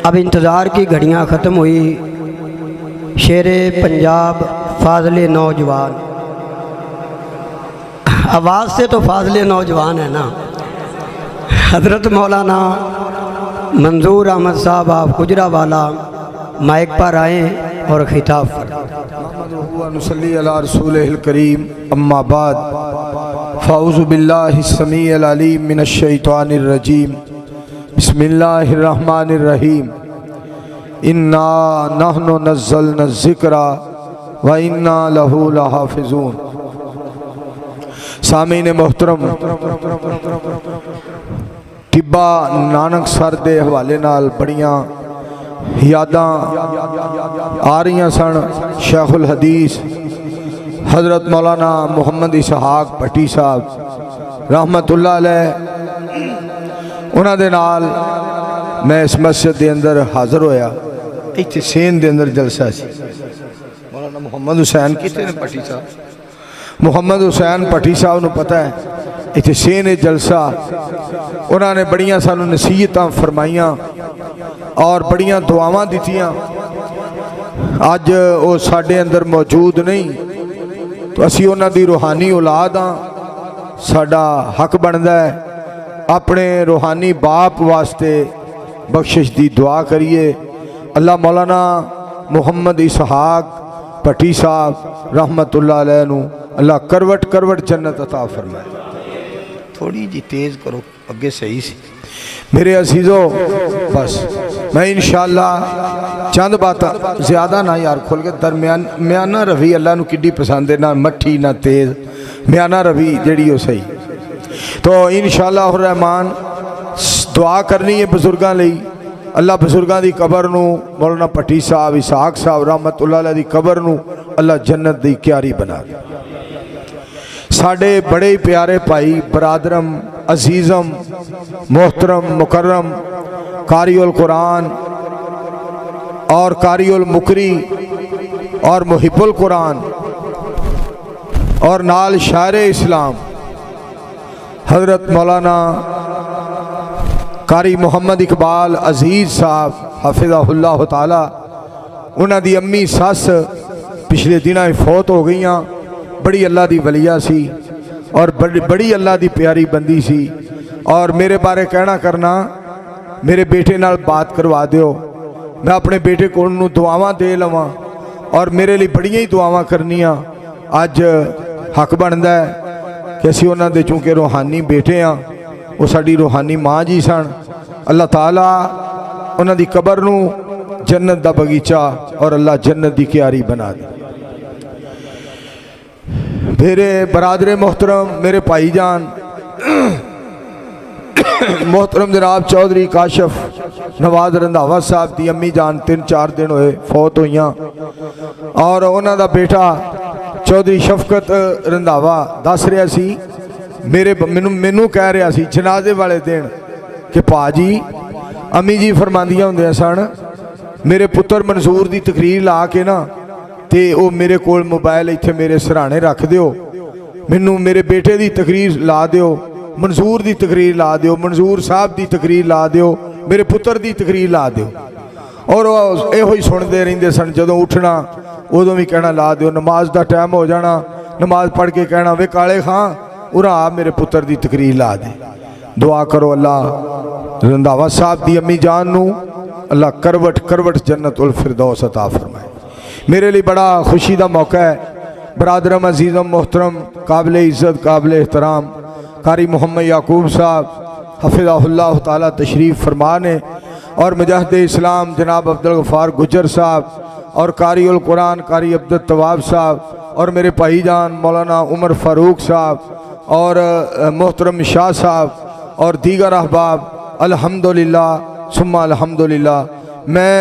अब इंतज़ार की घड़ियां ख़त्म हुई। शेर पंजाब फाज़ले नौजवान, आवाज़ से तो फाज़ले नौजवान है ना। हज़रत मौलाना मंजूर अहमद साहब आप गुजरावाला माइक पर आए और खिताब नसल्ली अला रसूलिल करीम, अम्मा बाद, फ़ाऊज़ु बिल्लाहि समीइल अलीम मिनश शैतानिर रजीम, बिस्मिल्लाहिर रहमानिर रहीम। इन्ना नहनु नज़्ज़लना ज़िक्रा व इन्ना लहू लहाफ़िज़ून। सामीन मोहतरम, टिब्बा नानक सर के हवाले नाल बड़ियां यादां आ रही सन। शेखुल हदीस हज़रत मौलाना मुहम्मद इसहाक भट्टी साहब रहमतुल्लाह अलैह, उन्हां दे नाल मैं इस मस्जिद के अंदर हाज़र होया। इत्थे सेन के अंदर जलसा सी। मौलाना मुहम्मद हुसैन कितने ने भट्टी साहब, मुहम्मद हुसैन भट्टी साहब नूं पता है इत्थे सेन जलसा। उन्होंने बड़ियां सानू नसीहतां फरमाइयां और बड़ियां दुआवां दित्तियां। अज वो साडे अंदर मौजूद नहीं तो असी उन्हां दी रूहानी औलाद हाँ। साडा हक बनदा है अपने रूहानी बाप वास्ते बख्शिश दी दुआ करिए। अल्लाह मौलाना मुहम्मद इसहाक भट्टी साहब रहमतुल्लाह अलैह नूं अल्लाह करवट करवट जन्नत अता फरमाए। थोड़ी जी तेज़ करो, अगे सही सी मेरे अजीज़ों। बस मैं इंशाअल्लाह चंद बातां, ज़्यादा ना यार, खोल के दरम्यान म्याना रवि अल्लाह नूं किड्डी पसंद है, ना मट्ठी ना तेज़, म्याना रवि जड़ी हो सही। तो इंशाअल्लाह रहमान दुआ करनी है बजुर्गों लई। अल्लाह बजुर्गों की कबर नूं, मौलाना भट्टी साहब इसहाक साहब रहमतुल्लाह अलैह दी कबर नूं अल्लाह जन्नत दी क्यारी बना दे। साढ़े बड़े ही प्यारे भाई बरादरम अजीज़म मोहतरम मुकर्रम कारिउल कुरान और कारिउल मुकरी और मुहिब्बुल कुरान और नाल शायर इस्लाम हज़रत मौलाना कारी मुहम्मद इकबाल अजीज़ साहब हफिज़हुल्लाह ताला, उन्हां दी अम्मी सस पिछले दिनों फौत हो गई। बड़ी अल्लाह दी वलिया सी और बड़ी अल्लाह दी प्यारी बंदी सी। और मेरे बारे कहना करना, मेरे बेटे नाल बात करवा दियो, मैं अपने बेटे को दुआवां दे लवां और मेरे लिए बड़ियां ही दुआवां करनियां। अज हक बनदा है कि असीं उन्हां दे चूँकि रूहानी बेटे हाँ, वो साडी रूहानी माँ जी सन। अल्लाह ताला उन्हां दी कबर नूं जन्नत दा बगीचा और अल्लाह जन्नत दी क्यारी बना दे। मेरे बरादरे मोहतरम, मेरे भाई जान मोहतरम जनाब चौधरी काशफ नवाज रंधावा साहब की अम्मी जान 3-4 दिन हुए फौत हुई और उन्हों का बेटा चौधरी शफकत रंधावा दस रहा सी मैनू कह रहा सी जनाजे वाले दिन कि भाजी अम्मी जी फरमांदियां होंदियां सन मेरे पुत्र मंसूर की तकरीर ला के ना ते वो मेरे कोल मोबाइल इत्थे मेरे सराहने रख दियो, मैनू मेरे बेटे की तकरीर ला दियो, मंसूर की तकरीर ला दियो, मंसूर साहब की तकरीर ला दियो, मेरे पुत्र की तकरीर ला दियो। और यो ही सुनते रहिंदे सन। जदों उठना उदों भी कहना ला दियो, नमाज का टाइम हो जाना, नमाज पढ़ के कहना वे काले खां उरा आ मेरे पुत्र की तकरीर ला दे। दुआ करो अल्लाह रंधावा साहब की अम्मी जान नूं अल्लाह करवट करवट जन्नत उल फिरदौस अता फरमाए। मेरे लिए बड़ा खुशी का मौका है। बरादरम अजीज़म मोहतरम काबिल इज़्ज़त काबिल एहतराम कारी मोहम्मद याकूब साहब हफिज़हुल्लाह ताला तशरीफ़ फरमा ने और मुजाहिद इस्लाम जनाब अब्दुल गफ़ार गुजर साहब और कारिउल कुरान कारी अब्दुल तवाब साहब और मेरे भाईजान मौलाना उमर फ़ारूक साहब और मोहतरम शाह साहब और दीगर अहबाब, अल्हम्दुलिल्लाह सुम्मा अल्हम्दुलिल्लाह। मैं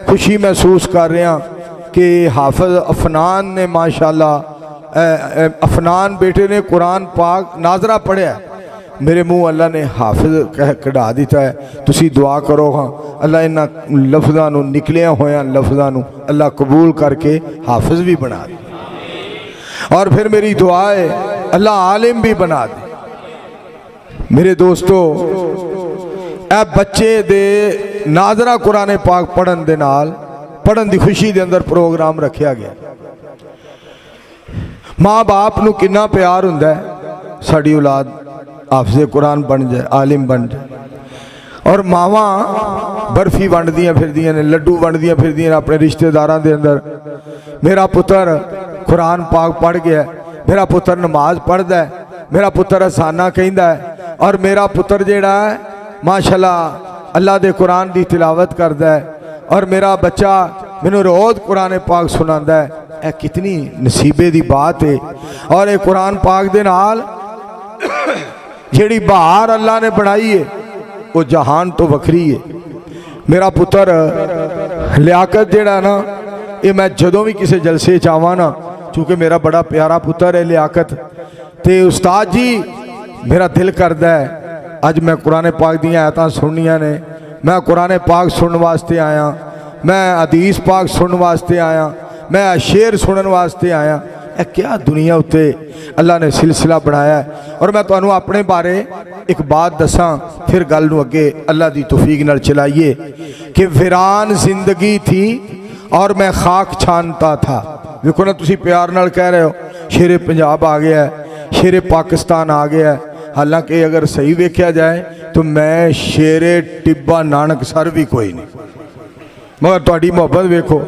खुशी महसूस कर रहा कि हाफिज़ अफनान ने माशाल्लाह अफनान बेटे ने कुरान पाक नाजरा पढ़िया। मेरे मुँह अल्लाह ने हाफिज़ कह कढ़ा दिता है। तुसी दुआ करो हाँ अल्लाह इन्हां लफ्ज़ां नूं निकलिया होया लफ्ज़ां नूं अल्लाह कबूल करके हाफिज़ भी बना दे और फिर मेरी दुआ है अल्लाह आलिम भी बना दे। मेरे दोस्तों ए बच्चे दे नाजरा कुरान पाक पढ़न दे नाल पढ़न की खुशी के अंदर प्रोग्राम रखा गया। माँ बाप नूं किन्ना प्यार हुंदा है साड़ी औलाद हाफिज़े कुरान बन जाए, आलिम बन जाए। और मावां बर्फी वंडदियां फिरदियां ने, लड्डू वंडदियां फिरदियां अपने रिश्तेदारां दे अंदर। मेरा पुत्र कुरान पाक पढ़ गया, मेरा पुत्र नमाज पढ़दा है, मेरा पुत्र हसाना कहंदा है, और मेरा पुत्र जिहड़ा है माशाअल्लाह अल्लाह दे कुरान दी तिलावत करदा है, और मेरा बच्चा मैनूं रोज़ कुरान पाक सुनांदा है। यह कितनी नसीबे दी बात है। और ये कुरान पाक दे नाल जिहड़ी बहार अल्लाह ने बनाई है वो जहान तो वखरी है। मेरा पुत्र लियाकत जिहड़ा ना, ये मैं जदों भी किसी जलसे च आवां ना, चूँकि मेरा बड़ा प्यारा पुत्र है लियाकत, तो उस्ताद जी मेरा दिल करदा है अज मैं कुरान पाक दी आयतां सुननियां ने, मैं कुरान पाक सुनने वास्ते आया, मैं हदीस पाक सुनने वास्ते आया, मैं शेर सुनने वास्ते आया। यह क्या दुनिया उत्ते अल्लाह ने सिलसिला बनाया है। और मैं तुहानूं अपने बारे एक बात दसां, फिर गल नूं अगे अल्लाह दी तौफीक नाल चलाइए कि वीरान जिंदगी थी और मैं खाक छानता था। देखो ना, तुसी प्यार नाल कह रहे हो शेरे पंजाब आ गया है, शेरे पाकिस्तान आ गया है। हालांकि अगर सही वेख्या जाए तो मैं शेरे टिब्बा नानकसर भी कोई नहीं, मगर तुहाडी मोहब्बत वेखो।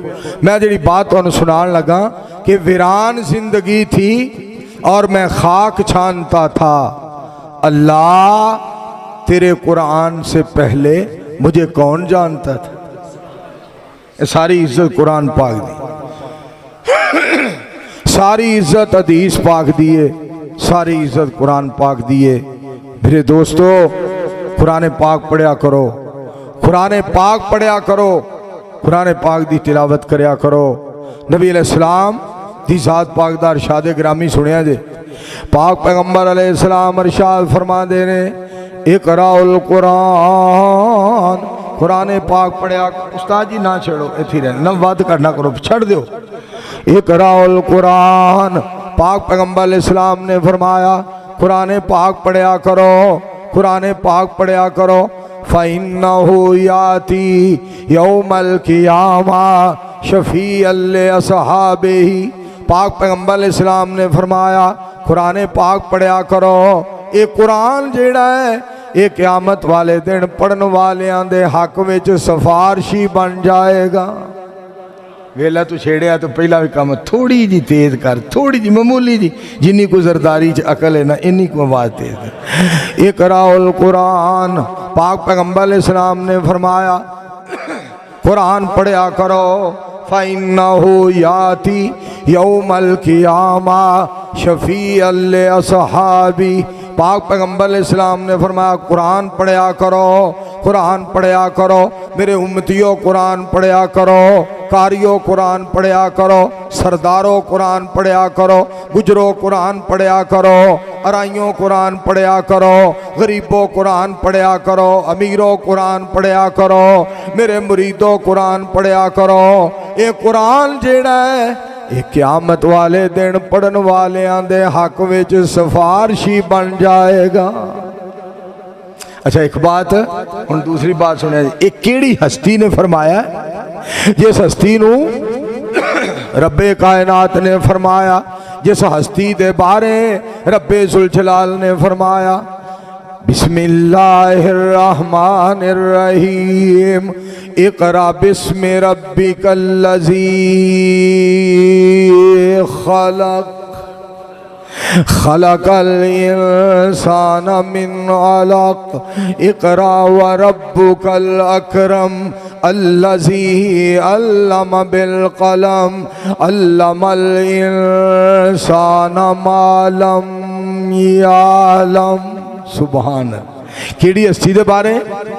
मैं जिहड़ी बात तुहानूं सुनान लगा कि वीरान जिंदगी थी और मैं खाक छानता था, अल्लाह तेरे कुरान से पहले मुझे कौन जानता था। ये सारी इज्जत कुरान पाक दी, सारी इज्जत हदीस पाक दी है, सारी इज्जत कुरान पाक दी है। मेरे दोस्तों, कुरान पाक पढ़िया करो, कुरान पाक पढ़िया करो, कुरान पाक दी तिलावत करया करो। नबी अलैहिस्सलाम दी ज़ात पाक दा इरशाद गिरामी सुनिया जे। पाक पैगंबर अलैहिस्सलाम इरशाद फरमांदे ने, इक़राउल कुरान, कुरान पाक पढ़िया। उस्ताद जी ना छेड़ो, इत्थे रह ना वध करना करो, छड़ दो। इक़राउल कुरान, पाक पैगंबर अलैहिस्सलाम ने फरमाया कुरान पाक पढ़िया करो, कुरान पाक पढ़िया करो। फ़इन्नहु याती यौमल क़ियामा शफ़ीअल असहाबिही। पाक पैगंबर अलैहिस्सलाम ने फरमाया कुरान पाक पढ़िया करो। ये कुरान जेड़ा है ये क़यामत वाले दिन पढ़न वालियां दे हक विच सिफारशी बन जाएगा। वेला तू छेड़िया तो पहला भी काम थोड़ी जी तेज कर, थोड़ी जी मामूली जी, जिन्नी को जरदारी च अकल है ना इन्नी को आवाज़ तेज कर। इक़राउल कुरान, पाक पैगंबर अलैहिस्सलाम ने फरमाया कुरान पढ़िया करो। फ़इन्नहु याती यौमल क़ियामा शफ़ीअल असहाबी। पाक पैगंबर अलैहिस्सलाम ने फरमाया कुरान पढ़िया करो, कुरान पढ़िया करो। मेरे उम्मतियों कुरान पढ़िया करो, कारियों कुरान पढ़िया करो, सरदारों कुरान पढ़िया करो, गुजरों कुरान पढ़िया करो, अराइयों कुरान पढ़िया करो, गरीबों कुरान पढ़िया करो, अमीरों कुरान पढ़िया करो, मेरे मुरीदों कुरान पढ़िया करो। ये कुरान जेड़ा है ये क़यामत वाले दिन पढ़न वालियां दे हक विच सिफारशी बन जाएगा। अच्छा एक बात हुण दूसरी बात सुनिया, एक केड़ी हस्ती ने फरमाया, जिस हस्ती नूं रब्बे कायनात ने फरमाया, जिस हस्ती दे बारे रब्बे जुल जलाल ने फरमाया बिस्मिल्लाहिर रहमानिर रहीम, इक़रा बिस्मि रब्बिकल्लज़ी खलक़, खलक़ल इंसान मिन अलक़, इक़रा व रब्बुकल अकरम, अल्लज़ी अल्लम बिल क़लम, अल्लमल इंसान मा लम यअलम। सुभान। केड़ी हस्ती दे बारे,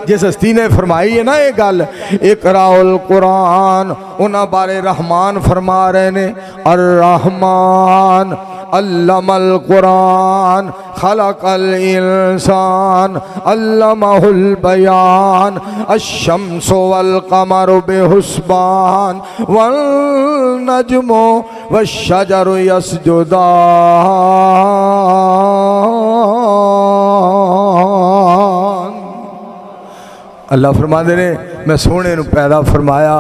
जिस हस्ती ने फरमाई है ना ये गल, इक़राउल कुरान, उन्हां बारे रहमान फरमा रहे ने, अर रहमान अल्लमल कुरान, खलक़ल इंसान अल्लमहुल बयान, अश-शम्सु वल क़मरु बिहुस्बान, वल नज्मु वश-शजरु यसजुदान। अल्लाह फरमाते ने मैं सोहने नूं पैदा फरमाया,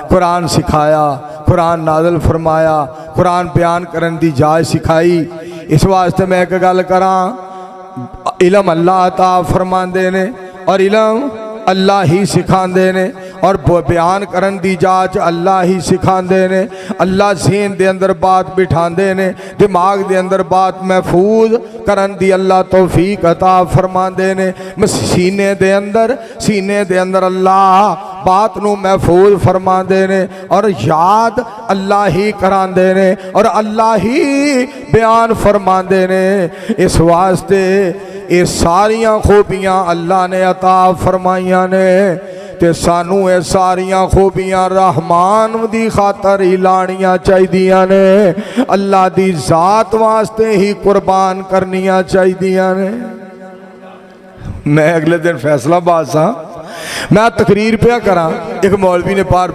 कुरान सिखाया, कुरान नाज़िल फरमाया, कुरान बयान करन दी जाच सिखाई। इस वास्ते मैं एक गल करां, इलम अल्लाह अता फरमाते ने और इलम अल्लाह ही सिखाते ने और बयान करन दी जाच अल्लाह ही सिखाते ने। अल्लाह ज़हन दे अंदर बात बिठाते ने, दिमाग दे अंदर बात महफूज करन दी अल्लाह तौफीक अता फरमाते ने। सीने दे अंदर अल्लाह बात नू महफूज फरमाते ने और याद अल्लाह ही कराते ने और अल्लाह ही बयान फरमाते ने। इस वास्ते ये सारियां खूबियां अल्लाह ने अता फरमाइया ने ते सानू ये सारियां खूबियां रहमान दी खातर ही लानियां चाहिदियां ने, अल्लाह दी जात वास्ते ही कुर्बान करनियां चाहिदियां ने। मैं अगले दिन फैसलाबाद सा, मैं तकरीर पे करा, एक मौलवी ने बाहर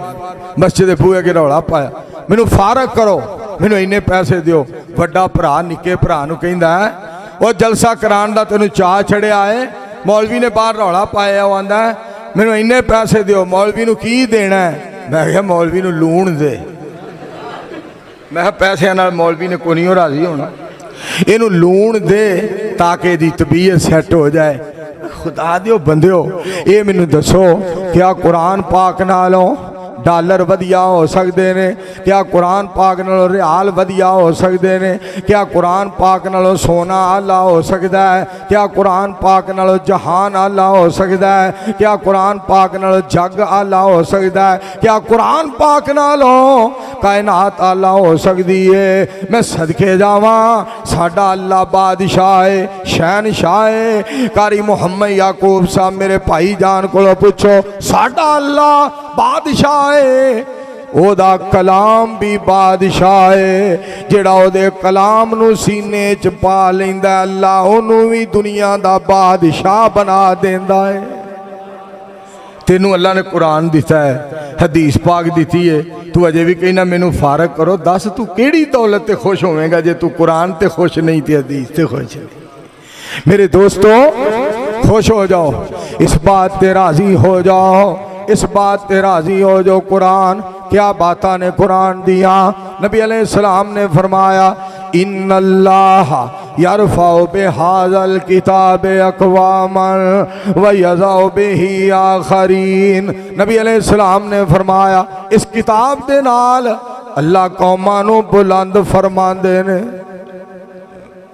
मस्जिद बूहे के रौला पाया, मैनू फारग करो, मैनू इन्ने पैसे दिओ। वड्डा भरा निक्के भरा नू कहंदा है वो जलसा कराने का तेन चाह चढ़िया है। मौलवी ने बाहर रौला पाया, वो आंदा है मैनू इन्ने पैसे दिओ। मौलवी नू की देना है? मैं क्या मौलवी नू लूण दे। मैं पैसों नाल मौलवी ने कोई नहीं राजी होना, इनू लूण दे ताकि इसकी तबीयत सैट हो जाए। खुदा दिओ बंदिओ, ये मैनू दसो क्या कुरान पाक नालों डॉलर वधिया हो सकते हैं? क्या कुरान पाक नालों रियाल वधिया हो सकते हैं? क्या कुरान पाक नालों सोना आला हो सकता है? क्या कुरान पाक नालों जहान आला हो सकता है? क्या कुरान पाक नालों जग आला हो सकता है? क्या कुरान पाक नालों कायनात आला हो सकती है? मैं सदके जावा, साडा अल्लाह बादशाह है, शहनशाह है। कारी मुहम्मद याकूब साहब मेरे भाई जान को पूछो, साडा अल्लाह बादशाह ओदा कलाम भी बादशाह है। जेड़ा ओदे कलाम नू सीने च पा लैंदा अल्लाह ओनू भी दुनिया दा बादशाह बना देंदा है। तेनू अल्लाह ने कुरान दिता है, हदीस पाक दी है, तू अजे भी कहना मैनू फारग करो। दस तू केड़ी दौलत ते खुश होवेगा जे तू कुरान ते खुश नहीं ते हदीस ते खुश नहीं। मेरे दोस्तों खुश हो जाओ, इस बात ते राजी हो जाओ, इस बात ते राजी हो जो कुरान क्या बातां ने कुरान दिया। नबी अलैहिस्सलाम ने फरमाया इन्नल्लाह यरफ़उ बिहाज़ल किताब अक़वामन व यज़उ बिही आखरीन। नबी अलैहिस्सलाम ने फरमाया इस किताब दे नाल अल्लाह कौमां नूं बुलंद फरमांदे ने।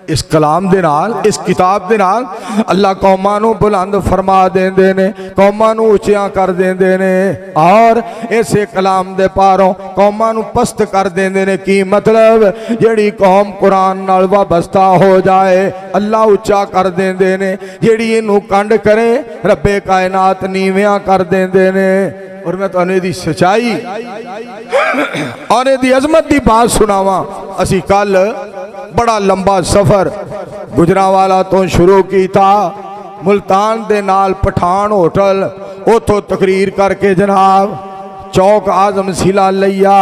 इस कलाम दे नाल, इस किताब दे नाल अल्लाह कौमां नूं बुलंद फरमा देंदे ने, कौमां नूं उच्चियां कर देंदे ने और इसे कलाम दे पारों कौमां नूं पस्त कर देंदे ने। की मतलब जेड़ी कौम कुरान नाल वाबस्ता हो जाए अल्लाह उच्चा कर देंदे ने, जेड़ी इनू कंड करे रब्बे कायनात नीवियां कर देंदे ने। और मैं तुहानू इहदी सच्चाई और इहदी अजमत की बात सुनावां। असी कल बड़ा लंबा सफ़र गुजरांवाला तो शुरू किया, मुल्तान दे नाल पठान होटल, उतों तकरीर करके जनाब चौक आजम सिला लिया,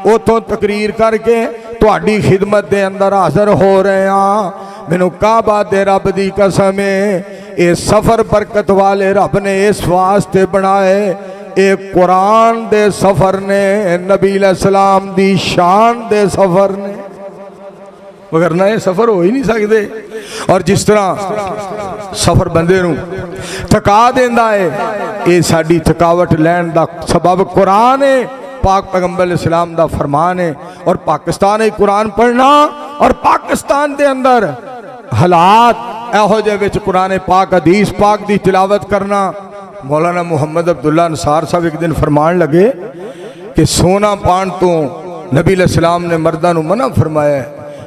उतों तकरीर करके तुहाडी खिदमत दे अंदर हाज़र हो रहे हैं। मैनू काबा दे रब दी कसम है, ये सफ़र बरकत वाले रब ने इस वास्ते बनाए, एक कुरान दे सफ़र ने, नबी अलैहिस्सलाम दी शान दे सफ़र ने, मगर ना ये सफ़र हो ही नहीं सकते। और जिस तरह सफ़र बंदे नूं थका देंदा है, ये साडी थकावट लैण दा सबब कुरान है, पाक पैगंबर इस्लाम दा फरमान है। और पाकिस्तान है कुरान पढ़ना और पाकिस्तान दे अंदर हालात एहो जे विच कुरान पाक हदीस पाक दी तिलावत करना। मौलाना मुहम्मद अब्दुल्ला अंसार साहब एक दिन फरमान लगे कि सोना पान तो नबी अलैहिस्सलाम ने मर्दां नूं मना फरमाया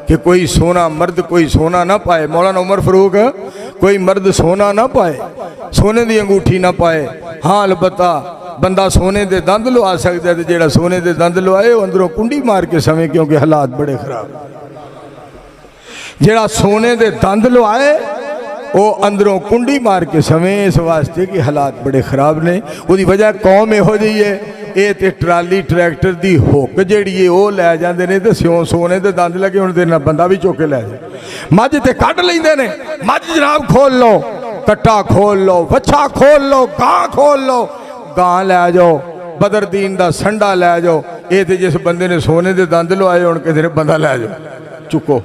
कि कोई सोना मर्द कोई सोना ना पाए। मौलाना उमर फरूक कोई मर्द सोना ना पाए, सोने की अंगूठी ना पाए। हाँ अलबत्ता बंदा सोने के दंद लवा सकता है, तो जेड़ा सोने के दंद लवाए वो अंदरों कुंडी मार के सवे, क्योंकि हालात बड़े खराब। जेड़ा सोने के दंद लवाए वो अंदरों कुंडी मार के सवे, इस वास्ते कि हालात बड़े खराब ने। उसकी वजह कौम इहो जी है, ये तो ट्राली ट्रैक्टर की हुक जी है वो लै जाते हैं, तो सोने के दंद लगे होने ना बंदा भी चुक के लै जाए। मझ तो कढ़ लेंदे ने, मझ जनाब खोल लो कट्टा खोल लो, वच्छा खोल लो, गां खोल लो, गां लै जाओ, बदरदीन दा संडा लै जाओ। ये तो जिस बंदे ने सोने के दंद लवाए हुण किसी ने बंदा लै जाओ, चुको।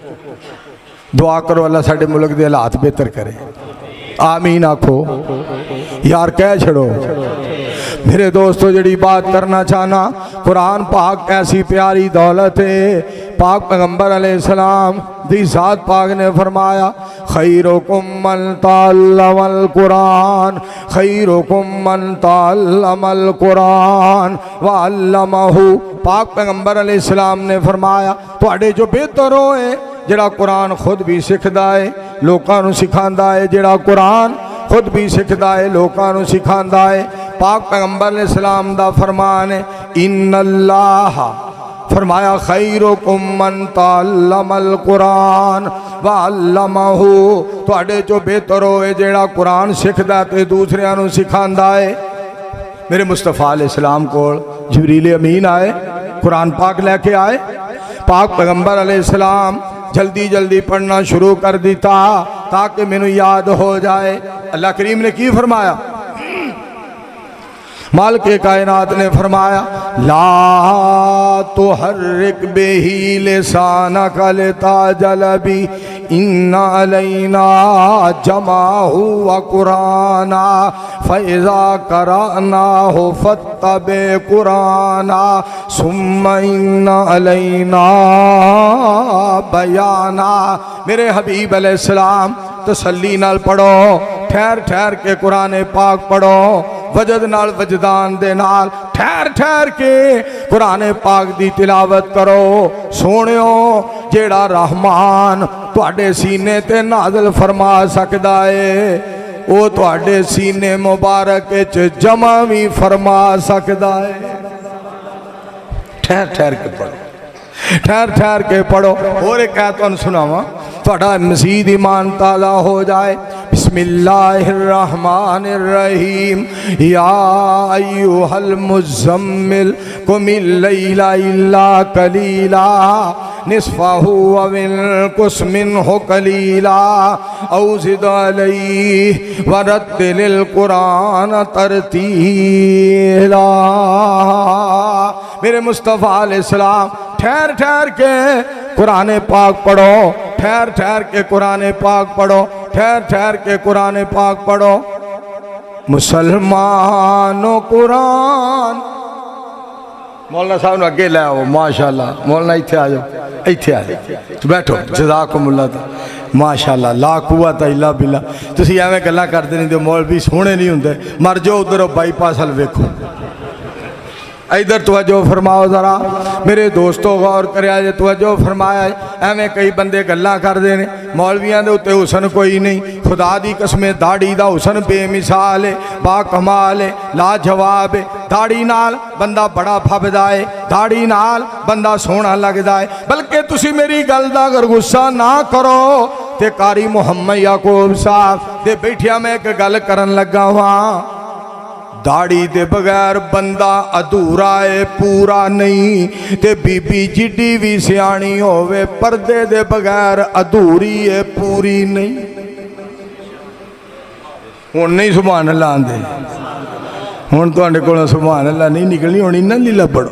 दुआ करो अल्लाह साडे मुल्क के हालात बेहतर करे, आमीन आखो यार, कह छड़ो। मेरे दोस्तों जड़ी बात करना चाहना, कुरान पाक ऐसी प्यारी दौलत है। पाक पैगंबर अलैहिस्सलाम दी ज़ात पाक ने फरमाया, खैरुकुम मन तअल्लमल कुरान, खैरुकुम मन तअल्लमल कुरान व अल्लमहु। पाक पैगंबर अलैहिस्सलाम ने फरमाया, तुहाडे जो बेहतर होए जिहड़ा कुरान खुद भी सिखदा है, लोकां नूं सिखांदा है, जिहड़ा कुरान खुद भी सिखदा है, लोकां नूं सिखांदा है। पाक पैगंबर अलैहिस्सलाम दा फरमान है, इन्नल्लाह, फरमाया खैरुकुम मन तअल्लमल कुरान व अल्लमहु। तुहाडे जो बेहतर होए जिहड़ा कुरान सिखदा ते दूसरियां नूं सिखांदा है। मेरे मुस्तफ़ा अलैहिस्सलाम कोल जिब्रील अमीन आए, कुरान पाक लैके आए। पाक पैगंबर अलैहिस्सलाम जल्दी जल्दी पढ़ना शुरू कर दिता ताकि मैनू याद हो जाए। अल्लाह करीम ने की फरमाया, मालिक कायनात ने फरमाया, ला तुहर्रिक बिही लिसानक लिताजल बी, इन्ना अलैना जमाहु व कुराना फइज़ा क़रअनाहु फत्तबि कुराना सुम्मा इन्ना अलैना बयाना। मेरे हबीब अलैहिस्सलाम तसल्ली नाल पढ़ो, ठहर ठहर के कुरान पाक पढ़ो, वजद नाल वजदान दे नाल ठहर ठहर के कुरान पाक दी तिलावत करो। सोनियो जेड़ा रहमान तुहाडे सीने ते नाज़िल फरमा सकदा है, वो तुहाडे सीने मुबारक च जमा भी फरमा सकदा है। ठहर ठहर के पढ़ो, ठहर ठहर के पढ़ो। और एक ऐत तुहानू सुनावा, तुहाडा मज़ीद ईमान ताज़ा हो जाए। बिस्मिल्लाहिर्रहमानिर रहीम, या अय्युहल मुज़म्मिल कुमिल लैला इल्ला कलीला निस्फहु अविनकुस मिन्हु कलीला औ ज़िद अलैहि वरत्तिलिल कुरान तरतीला। मेरे मुस्तफ़ा अलैहिस्सलाम ठहर ठहर के कुरान पाक पढ़ो, ठहर ठहर के कुरान पाक पढ़ो, ठहर ठहर के कुरान पाक पढ़ो। मुसलमानों कुरान, मौलाना साहब ने अगे लै आओ, माशाअल्लाह। मौलाना इत्थे आ जाओ, इत्थे आ जाओ, बैठो, जज़ाकुमुल्लाह। माशाअल्लाह, ला कुव्वत इल्ला बिल्लाह। तुसीं एवें गल्लां करदे नहीं ते मौलवी सोहणे नहीं हुंदे। मर जाओ उधर बाईपास हल वेखो, इधर तवज्जो फरमाओ जरा। मेरे दोस्तों गौर करिया जे, तवज्जो फरमाया। एवें कई बंदे गल्लां करदे ने, मौलवियां दे उत्ते हुसन कोई नहीं। खुदा दी कसम, दाढ़ी दा हुसन बेमिसाल है, बा कमाल है, लाजवाब है। दाढ़ी नाल बंदा बड़ा फबदा है, दाढ़ी नाल बंदा सोहना लगदा है। बल्कि तुसी मेरी गल दा अगर गुस्सा ना करो ते कारी मुहम्मद याकूब साहब दे बैठिया मैं एक गल करन लगा वां। दाढ़ी दे बगैर बंदा अधूरा है, पूरा नहीं। ते बीबी जिड्डी भी सियाणी होवे, पर्दे दे बगैर अधूरी है, पूरी नहीं। हुण नहीं सुभान अल्लाह आंदे, हुण तुहाडे कोलों सुभान अल्लाह नहीं निकलनी, हुण इन्हां दी लब्बड़।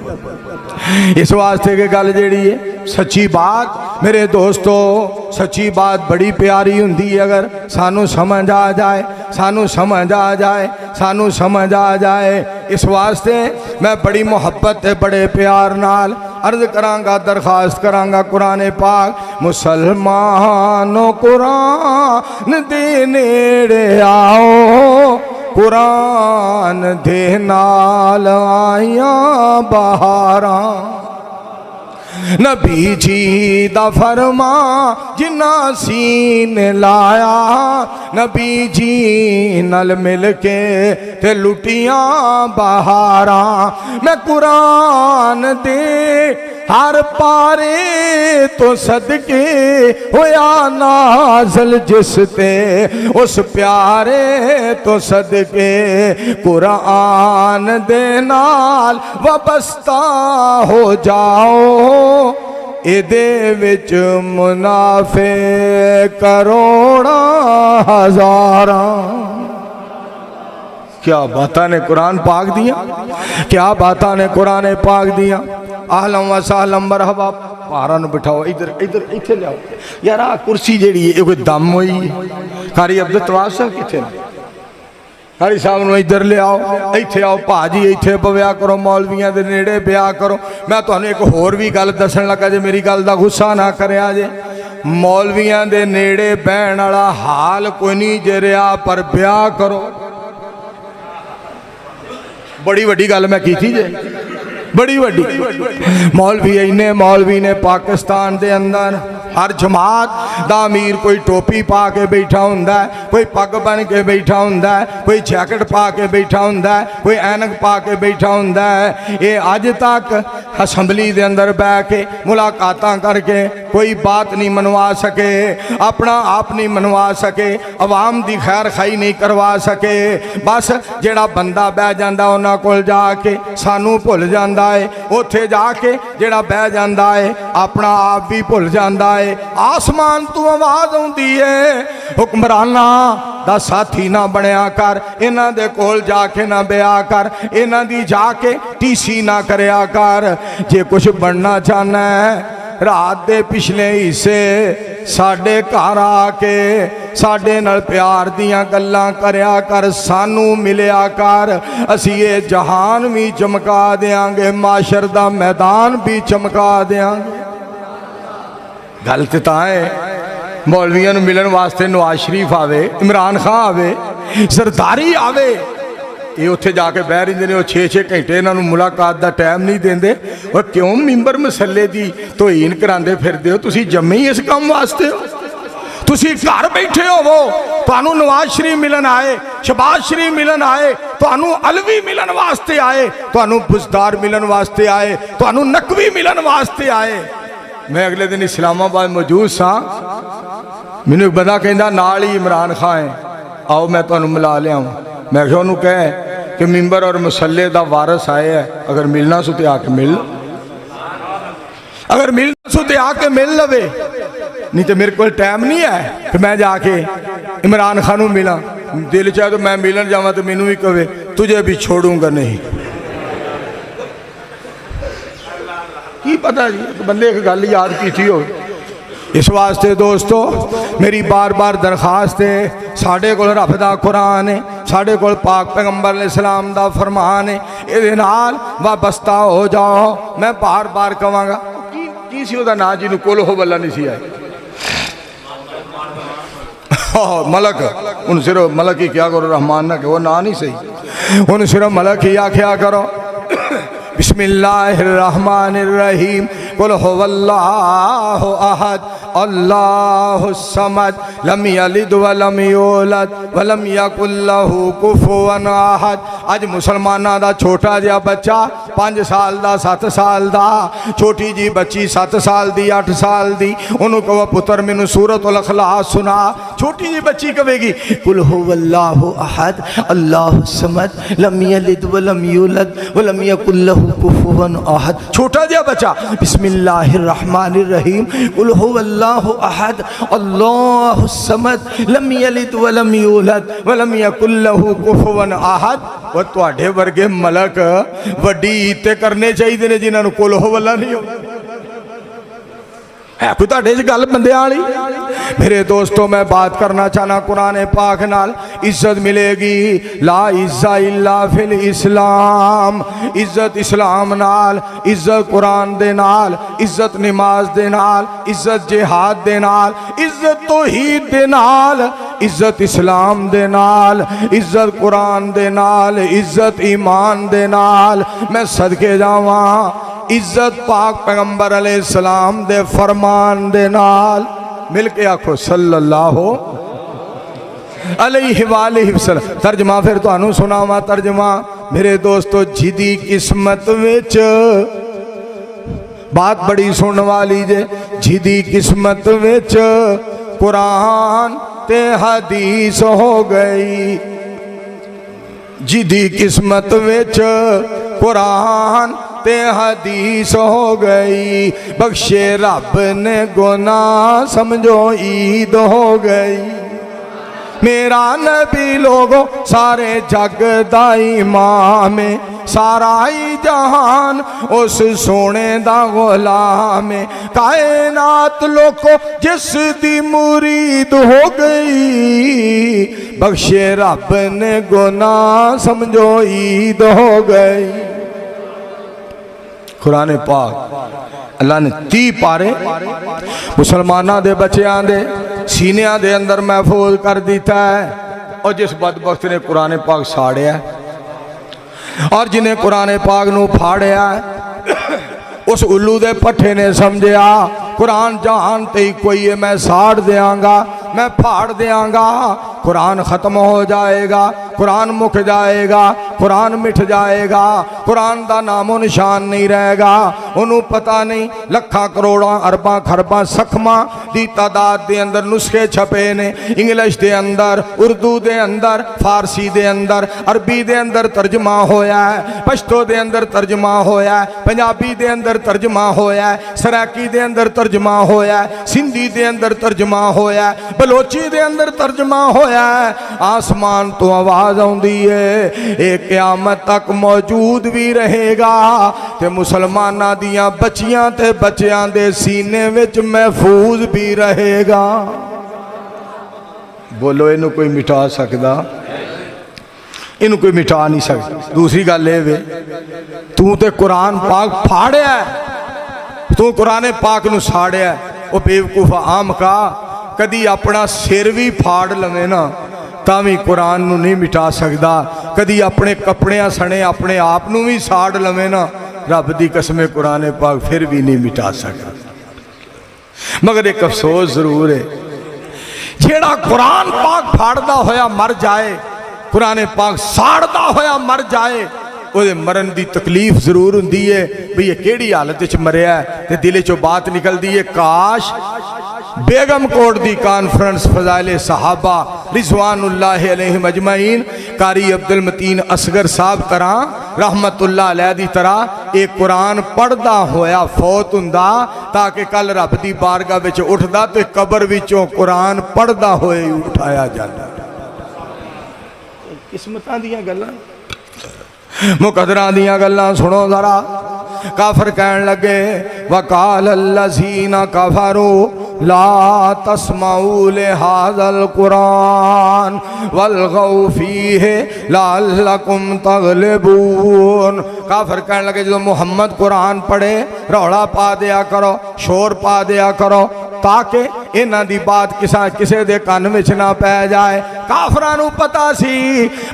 इस वास्ते कि गल जिहड़ी है सच्ची बात, मेरे दोस्तों सच्ची बात बड़ी प्यारी हुंदी है। अगर सानू समझ आ जाए, सानू समझ आ जाए, सानू समझ आ जाए। इस वास्ते मैं बड़ी मुहब्बत ते बड़े प्यार नाल अर्ज करांगा, दरखास्त करांगा, कुरान पाक, मुसलमानों कुरान दे नेड़े आओ, कुरान दे नाल आया बहारा। नबी जी दा फरमा जिन्ना सीने लाया, नबी जी नल मिल के ते लुटियां बहारा। मैं कुरान दे हर पारे तो सदके होया नाज़िल जिस ते, उस प्यारे तो सदके कुरान दे नाल वाबस्ता हो जाओ, इहदे विच मुनाफे करोड़ां हज़ारां। क्या बातां ने कुरान पाक दियां, क्या बातां ने कुरान पाक दियां। आहलम व सहलम मरहबा। भारा नूं बिठाओ, इधर इधर इत्थे लियाओ यार। आ कुर्सी जिहड़ी है कोई दम होई है। कारी अब्दुल तवाब साहब कित्थे ने? कारी साहब नूं इधर लियाओ, इत्थे आओ भाजी, इत्थे बव्या करो, मौलवियां दे नेड़े ब्याह करो। मैं तुहानूं एक होर भी गल दस्सण लगा जे, मेरी गल दा गुस्सा ना करिया जे। मौलवियां दे नेड़े बहण वाला हाल कोई नहीं जे रिहा, पर ब्याह करो। बड़ी वड्डी गल मैं की थी जे, बड़ी वड्डी। मौलवी इन्ने मौलवी ने पाकिस्तान दे अंदर हर जमात दा अमीर कोई टोपी पा के बैठा हुंदा है, कोई पग बन के बैठा हुंदा है, कोई जैकेट पा के बैठा हुंदा है, कोई ऐनक पा के बैठा हुंदा है। ये अज तक असैम्बली दे अंदर बह के मुलाकातां करके कोई बात नहीं मनवा सके, अपना आप नहीं मनवा सके, अवाम दी खैर खाई नहीं करवा सके। बस जेड़ा बंदा बह जांदा उन्हां कोल जाके सानू भुल जांदा है, उत्थे जाके जेड़ा बह जांदा है अपना आप भी भुल जांदा है। आसमान तो आवाज़ आउंदी है, हुक्मराना दा साथी ना बनया कर, इन्हां दे कोल जाके ना ब्याह कर, इन्हां दी जाके टीसी ना करया कर। जे कुछ बनना चाहना है रात दे पिछले हिस्से साडे घर आके साडे नाल प्यार दियां गल्लां करया कर, सानू मिलिया कर। असी ये जहान भी चमका देंगे, माशर दा मैदान भी चमका देंगे। गल तो तां है मौलवियां नूं मिलन वास्ते नवाज शरीफ आवे, इमरान खान आवे, सरदारी आवे, ये उत्थे जाके बह रहिंदे ने। 6-6 घंटे इन्हां नूं मुलाकात दा टाइम नहीं देंदे। और क्यों मिंबर मसले दी तोहीन करांदे फिरदे हो? तुसीं जम्मे ही इस काम वास्ते हो। तुसीं घर बैठे होवो, तुहानूं नवाज शरीफ मिलन आए, शहबाज शरीफ मिलन आए, तुहानूं अलवी मिलन वास्ते आए, तुहानूं बुज़दार मिलन वास्ते आए, तुहानूं नकवी मिलन वास्ते आए। मैं अगले दिन इस्लामाबाद मौजूद सा, मैनूं एक बंदा कहंदा नाल ही इमरान खान है, आओ मैं तुहानूं मिला लियावां। मैं क्या उन्होंने कह कि मिंबर और मसले का वारस आए है, अगर मिलना सो तो आके मिल, अगर मिलना सो तो आके मिल लवे, नहीं तो मेरे को टाइम नहीं है कि मैं जाके इमरान खान को मिला। दिल चाहे तो मैं मिलन जावा तो मैनू भी कहे तुझे भी छोड़ूंगा नहीं। की पता जी, एक बंदे एक गल याद की थी हो। इस वास्ते दोस्तों मेरी बार बार दरखास्त है, साढ़े कोल रब दा कुरान है, साढ़े कोल पाक पैगंबर अलैहिस्सलाम दा फरमान है, इहदे नाल वाबस्ता हो जाओ। मैं बार बार कहांगा की सी उहदा नाम जिन्हों कुल हो बल्ला नहीं सी आए, मलक। उन सिर्फ मलक ही क्या करो, रहमान ना कहो, ना नहीं सही, उन सिर्फ मलक ही आख्या करो। बिस्मिल्लाहिर्रहमानिर्रहीम, कुल हुवल्लाहु अहद अल्लाहु समद लम यलिद व लम यूलद व लम यकुल लहू कुफुवन अहद। अज मुसलमाना दा छोटा जिहा बच्चा 5 साल दा, 7 साल दा, छोटी जी बच्ची 7 साल दी, 8 साल दी, उन्होंने कहो पुत्र मैनू सूरतुल इखलास सुना। छोटी जी बच्ची कहेगी कुल हुवल्लाहु अहद अल्लाहु समद लम यलिद व लम यूलद व लम यकुल लहू कुफुवन अहद। छोटा जिहा बच्चा बिस्मिल्लाहिर्रहमानिर्रहीम कुल हुवल्लाहु अहद अल्लाहु समद लम यलिद व लम यूलद व लम यकुल लहू कुफुवन अहद। वो तुहाडे वर्गे मलक वड्डी इत्ते करने चाहिए ने जिन्हां नूं कुल हुवल्ला नहीं हो है कोई तुहाडे च गल बंदे वाली। मेरे दोस्तों मैं बात करना चाहना कुरान पाक नाल इज्जत मिलेगी। ला इज्जा इल्ला फिल इस्लाम, इज्जत इस्लाम नाल, इज्जत कुरान दे नाल, इज्जत नमाज दे नाल, इज्जत जिहाद दे नाल, इज्जत तौहीद दे नाल, इज्जत इस्लाम दे नाल, इज्जत कुरान दे नाल, इज्जत ईमान दे नाल। मैं सदके जावां इज्जत पाक पैगंबर अलैहिस्सलाम दे फरमान दे नाल। मिल के आखो सल्लल्लाहु अलैहि वसल्लम। तर्जमा फिर तुहानू सुनावा तर्जमा। मेरे दोस्तों जिदी किस्मत विच बात बड़ी सुनने वाली जे, जिदी किस्मत विच कुरान ते हदीस हो गई, जिदी किस्मत विच कुरान ते हदीस हो गई, बख्शे रब ने गुनाह समझो ईद हो गई। मेरा नबी लोगों सारे जग दा इमाम है, सारा ही जहान उस सोने दा गुलाम है। कायनात लोगों जिस दी मुरीद हो गई, बख्शे रब ने गुनाह समझो ईद हो गई। कुरान पाक अल्लाह ने 30 पारे मुसलमाना दे बच्चों दे सीनिया दे अंदर महफूज कर दिता है। और जिस बदबख्त ने कुरान पाक साड़िया और जिन्हें कुरान पाक नू फाड़िया, उस उल्लू दे पट्ठे ने समझिया कुरान जहान ते कोई है, मैं साड़ देंगा, मैं फाड़ देंगा, कुरान ख़त्म हो जाएगा, कुरान मुक जाएगा, कुरान मिट जाएगा, कुरान का नामो निशान नहीं रहेगा। उन्होंने पता नहीं लखा करोड़ा अरबा खरबा सखमा की तादाद के अंदर नुस्खे छपे ने, इंग्लिश के अंदर, उर्दू के अंदर, फारसी के अंदर, अरबी के अंदर तर्जमा होया है, पश्तो के अंदर तर्जमा होया है, पंजाबी के अंदर तर्जमा होया है, सराकी के अंदर तर्जमा होया है, सिंधी के अंदर तर्जमा होया है, बलोची के अंदर तर्जमा होया है। आसमान तो आवाज आउंदी है, एक क़यामत तक मौजूद भी रहेगा ते मुसलमाना दियां बच्चियां ते बच्चियां दे सीने विच महफूज भी रहेगा। बोलो इनू कोई मिटा सकदा? इनू कोई मिटा नहीं सकता। दूसरी गल ये वे, तू ते कुरान पाक फाड़िया, तू कुरान पाक नू साड़िया। वो बेवकूफा आम का कदी अपना सिर भी फाड़ लवे ना तावी कुरान नू नहीं मिटा सकता। कदी अपने कपड़िया सने अपने आप नू भी साड़ लवे ना, रब दी कसम कुरान पाक फिर भी नहीं मिटा सकता। मगर एक अफसोस जरूर है, जेड़ा कुरान पाक फाड़दा होया मर जाए, कुरान पाक साड़दा होया मर जाए, वो मरन की तकलीफ जरूर होंदी है भी ये केड़ी हालत च मरिया है। ते दिले चो बात निकलती है, काश बेगम कोट दी कॉन्फ्रेंस फजाइले सहाबा रिजवानुल्लाह अलैहिम अजमईन कारी अब्दुल मतीन असगर साहब तरह रहमतुल्लाह अलैह दी तरह एक कुरान पढ़दा होया फौत हुंदा, ताकि कल रब दी बारगाह विच उठदा ते कबर विचों कुरान पढ़दा होए उठाया जांदा। किस्मतां दियां गल्लां, मुकदरा दियां गल्लां सुनो जरा। काफर कहन लगे, वकाल अल्लज़ीना कफरू ला तस्माऊ लिहाज़ल कुरान वल्गौ फीहि लअल्लकुम तग़लिबून। काफर कहन लगे जो मुहम्मद कुरान पढ़े रौला पा दिया करो, शोर पा दिया करो, ताकि इन्हां दी बात किसे दे कान विच ना पै जाए। काफरां नूं पता सी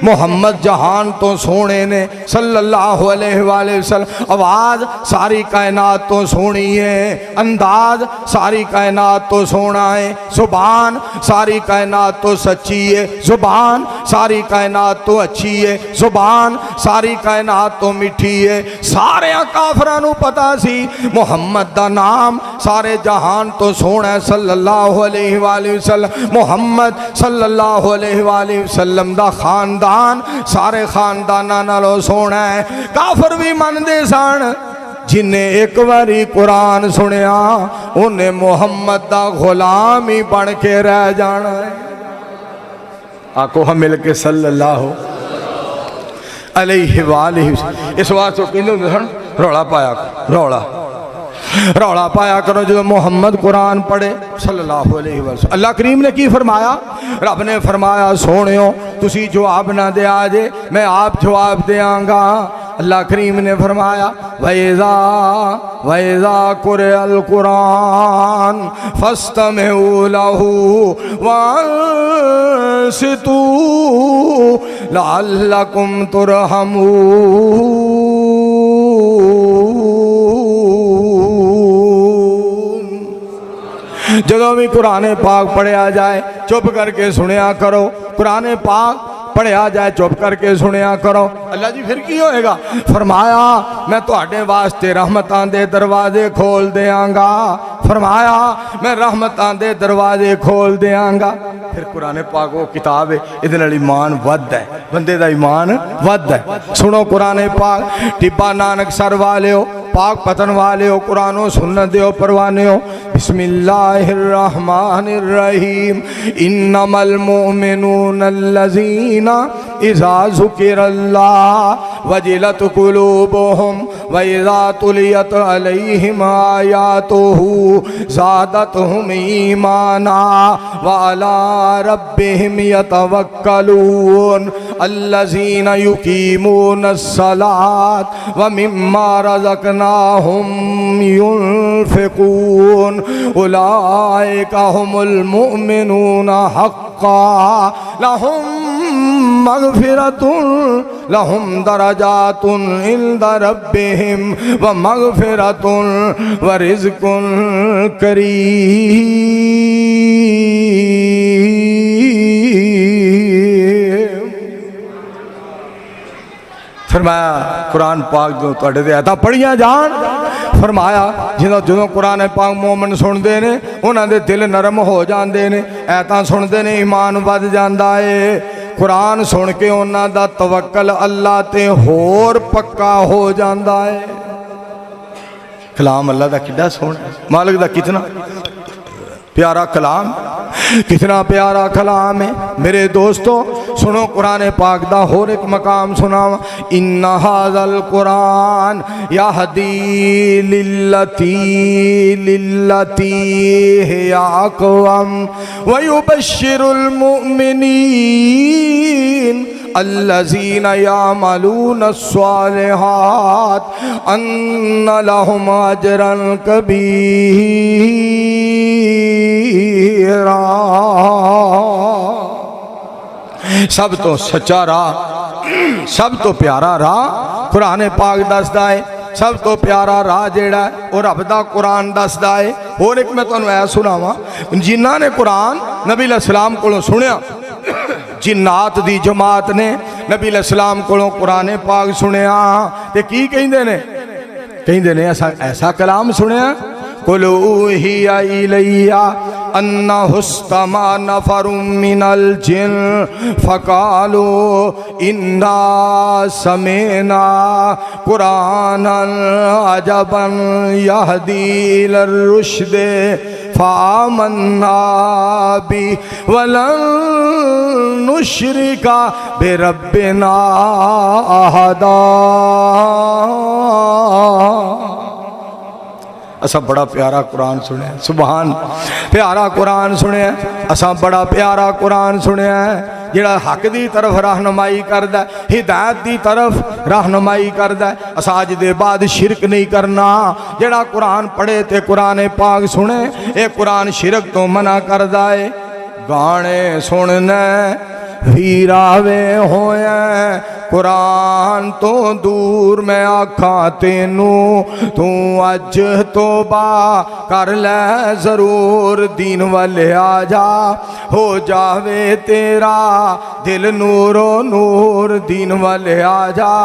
मुहम्मद जहान तो सोने ने सल्लल्लाहु अलैहि वसल्लम, आवाज़ सारी कायनात तो सोनी है, अंदाज सारी कायनात तो सोना है, जुबान सारी कायनात तो सच्ची है, जुबान सारी कायनात तो अच्छी है, जुबान सारी कायनात तो मिठी है। सारे काफरां नूं पता सी मुहम्मद दा नाम सारे जहान तो सोना है, सल्लल्लाहु अलैहि वसल्लम। मुहम्मद सल्लल्लाहु अलैहि वसल्लम दा खानदान सारे खानदानां नालों सोना है। काफर भी मनदे सन, जिन्हें एक बारी कुरान सुनिया उन्हें मुहम्मद दा गुलाम ही बन के रह जाना है। आको हम मिल के सल्लल्लाहु अलैहि वसल्लम। इस वास्ते कहते होंदे सन रौला पाया, रौला पाया करो जो मुहम्मद कुरान पढ़े सल्लल्लाहु अलैहि वसल्लम। अल्लाह करीम ने की फरमाया? रब ने फरमाया सोनियो तुसी जवाब ना दे आजे, मैं आप जवाब देंगा। अल्लाह करीम ने फरमाया वैज़ा वैज़ा कुरिअल कुरान फस्तमिऊ लहू वअंसितू लअल्लकुम तुरहमून। जदों भी कुरान पाक पढ़िया जाए चुप करके सुनिया करो, कुरान पाक पढ़िया जाए चुप करके सुनिया करो। अल्लाह जी फिर की होएगा? फरमाया मैं तुहाडे वास्ते रहमतां दे दरवाजे खोल देंगा। फरमाया मैं रहमतां दे दरवाजे खोल देंगा। फिर कुरान पाक वो किताब है, इहदे नाल ईमान वधदा है, बंदे दा ईमान वधदा है। सुनो कुरान पाक, टिब्बा नानक सर वालियो, पाक पतन वालियो, कुरानो सुन्नत दियो परवाने हो। बिस्मिल्लाहिर्रहमानिर्रहीम। इन्नमल मुमिनून अल्लज़ीना इज़ा ज़ुकिरल्लाह वजिलत कुलूबुहुम व इज़ा तुलियत अलैहिम आयातुहु ज़ादतहुम ईमाना व अला रब्बिहिम यतवक्कलून अल्लज़ीना युकीमूनस्सलात व मिम्मा रज़क़नाहुम युनफ़िक़ून उलाइका हुमुल मुमिनून हक़्क़ा लहुम मग़फ़िरतुन लहुम दरजातुन इंदा रब्बिहिम व मग़फ़िरतुन व रिज़्क़ुन करीम। फरमाया कुरान पाक जो तुहाडे ते आयतां पढ़ियां जान, फरमाया जो कुरान पाक मोमन सुनते ने उन्होंने दिल नरम हो जाते हैं, ऐतां सुनते ने ईमान वध जाता है। कुरान सुन के उन्हों का तवक्कल अल्लाह ते होर पक्का हो जाता है। कलाम अल्लाह का कितना सोहना, मालिक का कितना प्यारा कलाम, कितना प्यारा कलाम है। मेरे दोस्तों सुनो कुरान पाक दा होर एक मकाम सुनावा। इन्ना हाज़ल कुरान यहदी लिल्लती हिया अक़वम व युबश्शिरुल मुमिनीन अल्लज़ीना यामलूनस्सालिहात अन्ना लहुम अजरन कबीरा। सब तो सच्चा राह, सब तो प्यारा राह कुरान पाक दसदा है। सब तो प्यारा राह जेड़ा वो रब दा कुरान दसदा है। और एक मैं तुहानूं ऐ सुनावां, जिन्हां ने कुरान नबी अलैहिस्सलाम कोलों सुनिया, जिन्नात दी जमात ने नबी अलैहिस्सलाम कोलों कुरान पाक सुनिया ते की कहिंदे ने, कहिंदे ने ऐसा कलाम सुनिया। कुल ऊहिया इलैया अन्नहुस्तमा नफरुम मिनल जिन फ़क़ालू इन्ना समेना कुरानन अजबन यहदी इलर रुश्दे फ़ामन्ना बि वलन नुश्रिका बिरब्बिना अहदा। असा बड़ा प्यारा कुरान सुनिया, सुभान प्यारा कुरान सुनिया। असा बड़ा प्यारा कुरान सुनिया जिहड़ा हक दी तरफ रहनुमाई करदा, हिदायत दी तरफ रहनुमाई करदा। असा अज दे बाद शिरक नहीं करना। जिहड़ा कुरान पढ़े ते कुरान पाक सुने, ये कुरान शिरक तो मना करदा है। गाने सुनने वीरावे होया कुरान तो दूर मैं आखा तेनू, तू अज तौबा कर ले जरूर दीन वाले आ जा, हो जावे तेरा दिल नूरो नूर दीन वाले आ जा।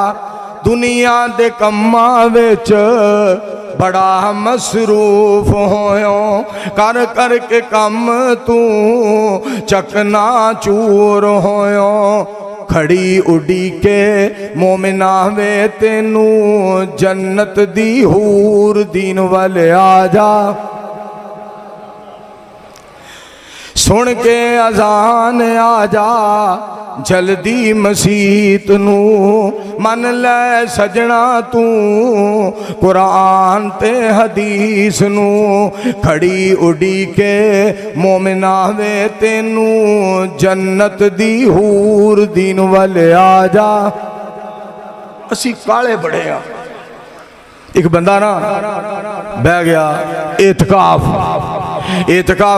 दुनिया दे कम्मा विच बड़ा मसरूफ होयो, कर कर के कम तू चकना चूर होयो। खड़ी उड़ी के मोमिना वे तेनू जन्नत दी हूर दीन वाले आ जा। सुन के अजान आ जा जल्दी मसीत नू, मन ले सजना तू कुरान ते हदीस नू। खड़ी उड़ी के मोमिना वे तेनू जन्नत दी हूर दीन वाले आ जा। असी काले बड़े आ। एक बंदा ना बह गया एतकाफ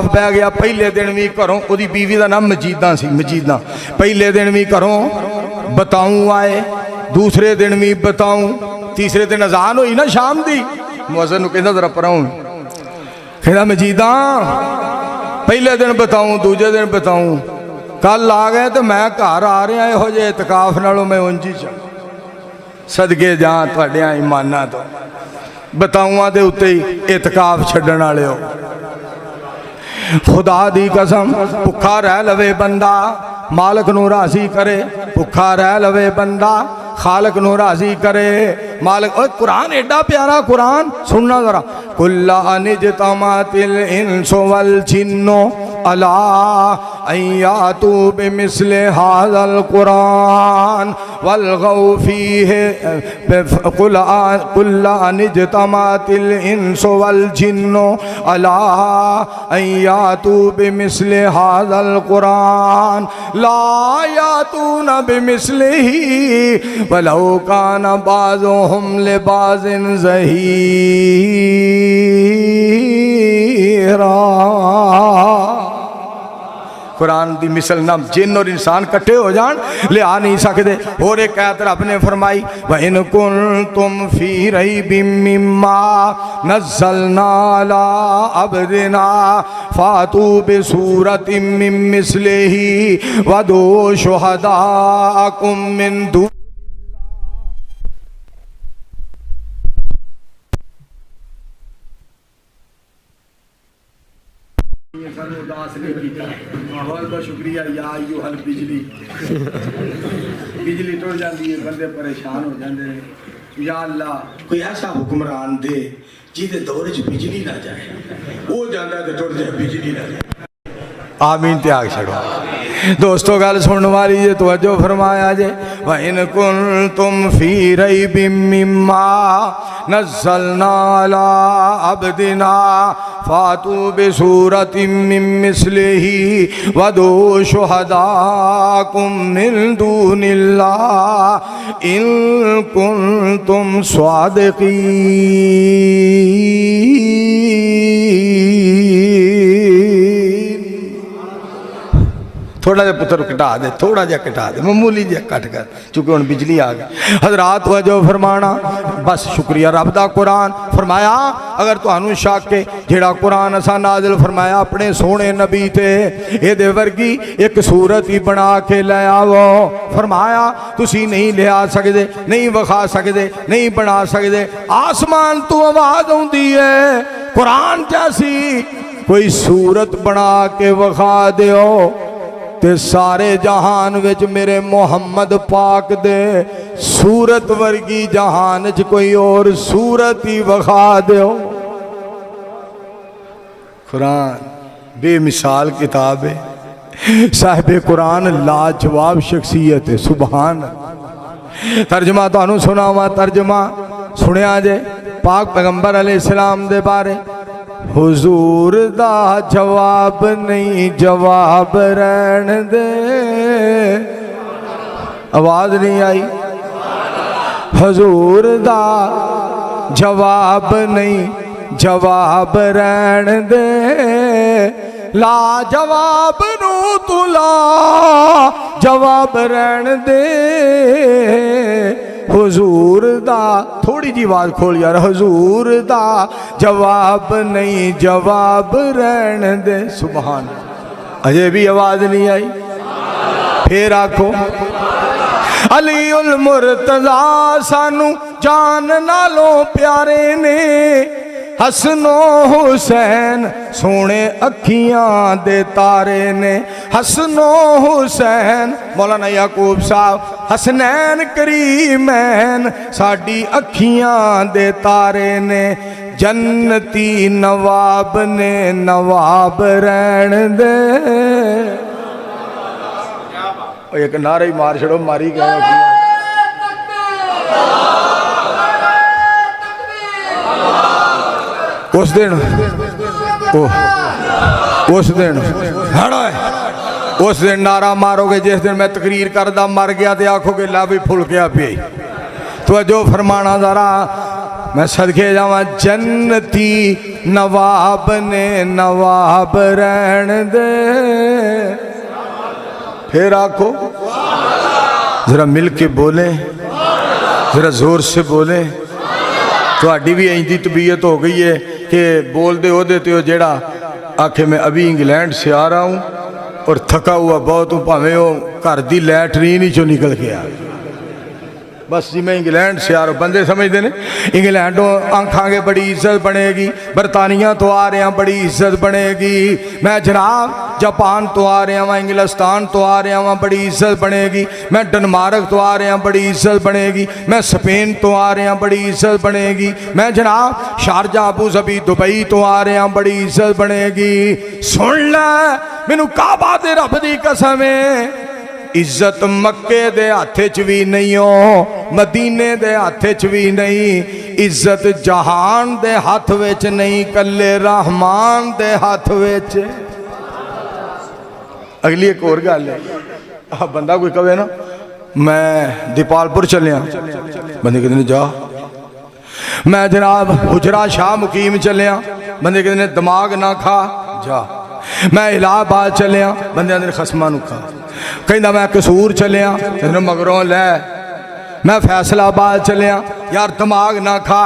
बह गया। पहले दिन भी घरों उसकी बीवी का नाम मजीदा सी, मजीदा। पहले दिन भी घरों बताऊं आए, दूसरे दिन भी बताऊं, तीसरे दिन अजान हुई ना शाम की, मुअज्जिन नूं कहंदा जरा परां, कहंदा मजीदा पहले दिन बताऊं, दूजे दिन बताऊं, कल आ गए तो मैं घर आ रहा इहो जे एतकाफ नालों मैं उंजी च सदके जा तुहाडियां ईमानां तो बताऊआं दे उत्ते ही एतकाफ छड्डण वाले हो। खुदा दी कसम भुखा रह लवे बंदा मालिक नू राजी करे, भुखा रह लवे बंदा खालिक नू राजी करे मालिक। ओए कुरान एडा प्यारा कुरान सुनना जरा। कुल्ला निजतमातिल इंसु वल जिन्नो अला अय्यातू बिमिस्ले हाज़ल कुरान वल्गौ फीहि कुल्ला निजतमातिल इंसु वल जिन्नो अला अय्यातू बिमिस्ले हाज़ल कुरान ला यातूना बिमिस्लिही वलौ काना बाज़ुहुम लिबाज़िन ज़हीरा। कुरान दी मिसल ना जिन और इंसान कट्ठे हो जान ले आ नहीं सकते। और एक आयत रब ने फरमाई व इन कुंतुम फी रैबिम मिम्मा नज़्ज़लना अला अब्दिना फातू बिसूरतिम मिन मिस्लिही वदू शुहदाकुम मिन दून। बहुत बहुत शुक्रिया या यूहल बिजली बिजली टुट जाती है बंदे परेशान हो जाते हैं। या अल्लाह कोई ऐसा हुक्मरान दे जिदे दौर च बिजली ना जाए, वो जाता तो टुट जाए बिजली ना जाए। आमीन त्याग छड़ो। दोस्तों गल सुनने वाली जे तवज्जो फरमाया जे व इन कुंतुम फी रैबिम मिम्मा नज़्ज़लना अला अब्दिना फातू बिसूरतिम मिन मिस्लिही वदू शुहदाकुम मिन दूनिल्लाह इन कुंतुम स्वादिकीन। थोड़ा जा पुत्र कटा दे, थोड़ा जा कटा दे, मामूली जा कट कर, चूंकि हुण बिजली आ गई। हजरात वजो फरमाना बस शुक्रिया रब दा। कुरान फरमाया अगर तुहानू शक है जेड़ा कुरान असा नाजिल फरमाया अपने सोने नबी ते एदे वर्गी एक सूरत ही बना के ले आवो। फरमाया तुसी नहीं ले आ सकदे, नहीं विखा सकदे, नहीं बना सकदे। आसमान तो आवाज आउंदी है कुरान जैसी कोई सूरत बना के विखा दिओ ते सारे जहान विच मेरे मुहम्मद पाक दे सूरत वर्गी जहान च कोई और सूरत ही विखा दिओ। कुरान बेमिसाल किताब है, साहिबे कुरान लाजवाब शख्सियत है। सुभान। तर्जमा तुहानू सुनावा, तर्जमा सुनिया जे पाक पैगंबर अलैहिस्सलाम दे बारे। हुजूर दा जवाब नहीं जवाब रहन दे। आवाज नहीं आई। हुजूर दा जवाब नहीं जवाब रहन दे। ला जवाब नू तू ला जवाब रहन दे। हुजूर दा थोड़ी जी आवाज खोल यार। हुजूर दा जवाब नहीं जवाब रहन दे। सुभान। अजय भी आवाज नहीं आई। फिर आखो अली उल मुर्तजा सानू जान नालों प्यारे ने। हसनो हुसैन सोने अखियां दे तारे ने। हसनो हुसैन मौलाना याकूब साहब हसनैन करीमैन साडी अखियां दे तारे ने। जन्नती नवाब ने नवाब रहन दे। एक नारा ही मार छड़ो, मारी गया। उस दिन उस दिन नारा मारोगे जिस दिन मैं तकरीर करदा मर गया तो आखोगे ला भी फुल गया पे। तो जो फरमाना जरा मैं सदके जावा। जन्नती नवाब ने नवाब रहन दे। फिर आखो जरा मिल के बोले, जरा जोर से बोले। थोड़ी भी इंजी तबीयत हो गई है कि बोल दे देते हो जेड़ा आखे मैं अभी इंग्लैंड से आ रहा हूँ और थका हुआ बहुत हूँ, भावें वो घर की लैटरीन ही चो निकल के आ। बस जिमें इंग्लैंड से यार बंदे समझते हैं इंग्लैंडों आखांगे बड़ी इज्जत बनेगी, बरतानिया तो आ रहे हैं बड़ी इज्जत बनेगी, मैं जनाब जापान तो आ रहा वहाँ, इंग्लिस्तान तो आ रहा वहाँ बड़ी इज्जत बनेगी, मैं डेनमार्क तो आ रहा बड़ी इज्जत बनेगी, मैं स्पेन तो आ रहा बड़ी इज्जत बनेगी, मैं जनाब शारजा अबू धाबी दुबई तो आ रहा बड़ी इज्जत बनेगी। सुन लै मैनू काबा दे रब दी कसम है, इज्जत मक्के दे हाथ च भी नहीं हो, मदीने दे हाथ च भी नहीं, इज्जत जहान दे हाथ विच नहीं, कल्ले रहमान दे हाथ विच। अगली एक और गल है, बंदा कोई कहे ना मैं दीपालपुर चलिया, बंदे कहते जा, मैं जनाब हुजरा शाह मुकीम चलिया, बंदे कहते दिमाग ना खा जा, मैं इलाहाबाद चलिया, बंदे आंदे खसमां नूं खा, कहंदा मैं कसूर चलिया, कहंदे मगरों लै, मैं फैसलाबाद चलिया, यार दिमाग ना खा,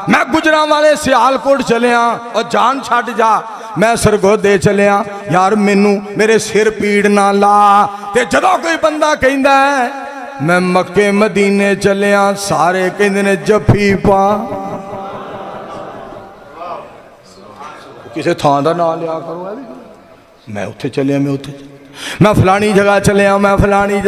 मैं गुजरांवाले सियालकोट चलिया और जान छड्ड जा, मैं सरगोधे चलिया, यार मैनू मेरे सिर पीड़ ना ला। ते जदों कोई बंदा कहंदा है मैं मक्के मदीने चलिया, सारे कहंदे ने जफ्फी पा, किसी थां दा नाम लिया करो, मैं उत्थे चलिया, मैं फलानी जगह चलिया, मैं फलानी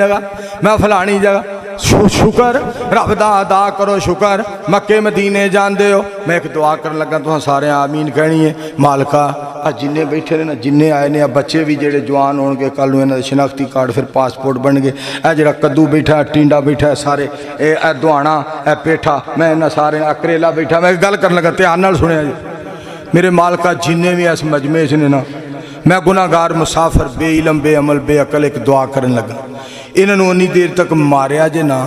जगह, शुकर रब दा अदा करो, शुकर मक्के मदीने जाते हो। मैं एक दुआ कर लगा, तुम सारे आमीन कहनी है, मालका आ जिन्ने बैठे ने ना, जिन्ने आए ने, बच्चे भी जेडे जवान होणगे कल नूं, इन्हां दे शनाख्ती कार्ड फिर पासपोर्ट बन गए, ए जिहड़ा कद्दू बैठा, टिंडा बैठा, सारे ए दुआना, ए पेठा, मैं इन्हां सारे करेला बैठा, मैं गल कर लगा, ध्यान नाल सुनिया जी मेरे मालका, जिन्ने भी इस मजमे च ने ना, मैं गुनाहगार मुसाफिर बेइलम बेअमल बेअकल एक दुआ करन लगा, इन्होंने उन्नी देर तक मारिया जे ना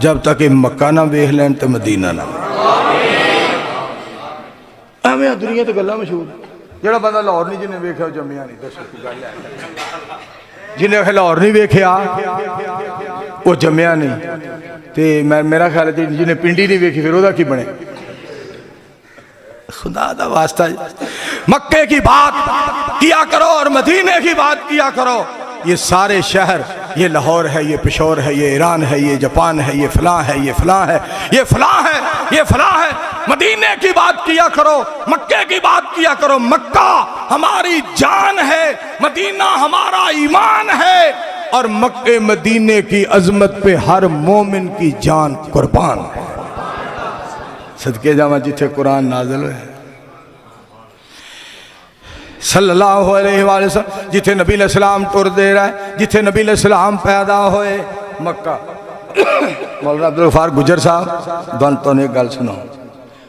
जब तक ये मक्का ना वेख लैन तो मदीना ना। एवं दुनिया तो गल्लां मशहूर, जेड़ा बंदा लाहौर नहीं जिन्हें वेख्या जम्मिया नहीं, दसो की गल है, जिन्हें लाहौर नहीं वेख्या वो जम्मिया नहीं, तो मैं मेरा ख्याल है जिन्हें पिंडी नहीं वेखी फिर वह की बने। खुदा दा वास्ता मक्के की बात किया करो और मदीने की बात किया करो, ये सारे शहर, ये लाहौर है, ये पेशोर है, ये ईरान है, ये जापान है, ये फलां है, ये फलां है, ये फलां है, ये फलां है, मदीने की बात किया करो, मक्के की बात किया करो। मक्का हमारी जान है, मदीना हमारा ईमान है, और मक्के मदीने की अजमत पे हर मोमिन की जान कुर्बान है। सदके जावा जिथे कुरान नाज़िल है सल्लल्लाहु अलैहि वसल्लम, जिथे नबी अलैहिस्सलाम टुर दे रहा है, जिथे नबी अलैहिस्सलाम पैदा होए मक्का। मौलाना अब्दुल गफ्फार गुजर साहब दन तो एक गल सुनो,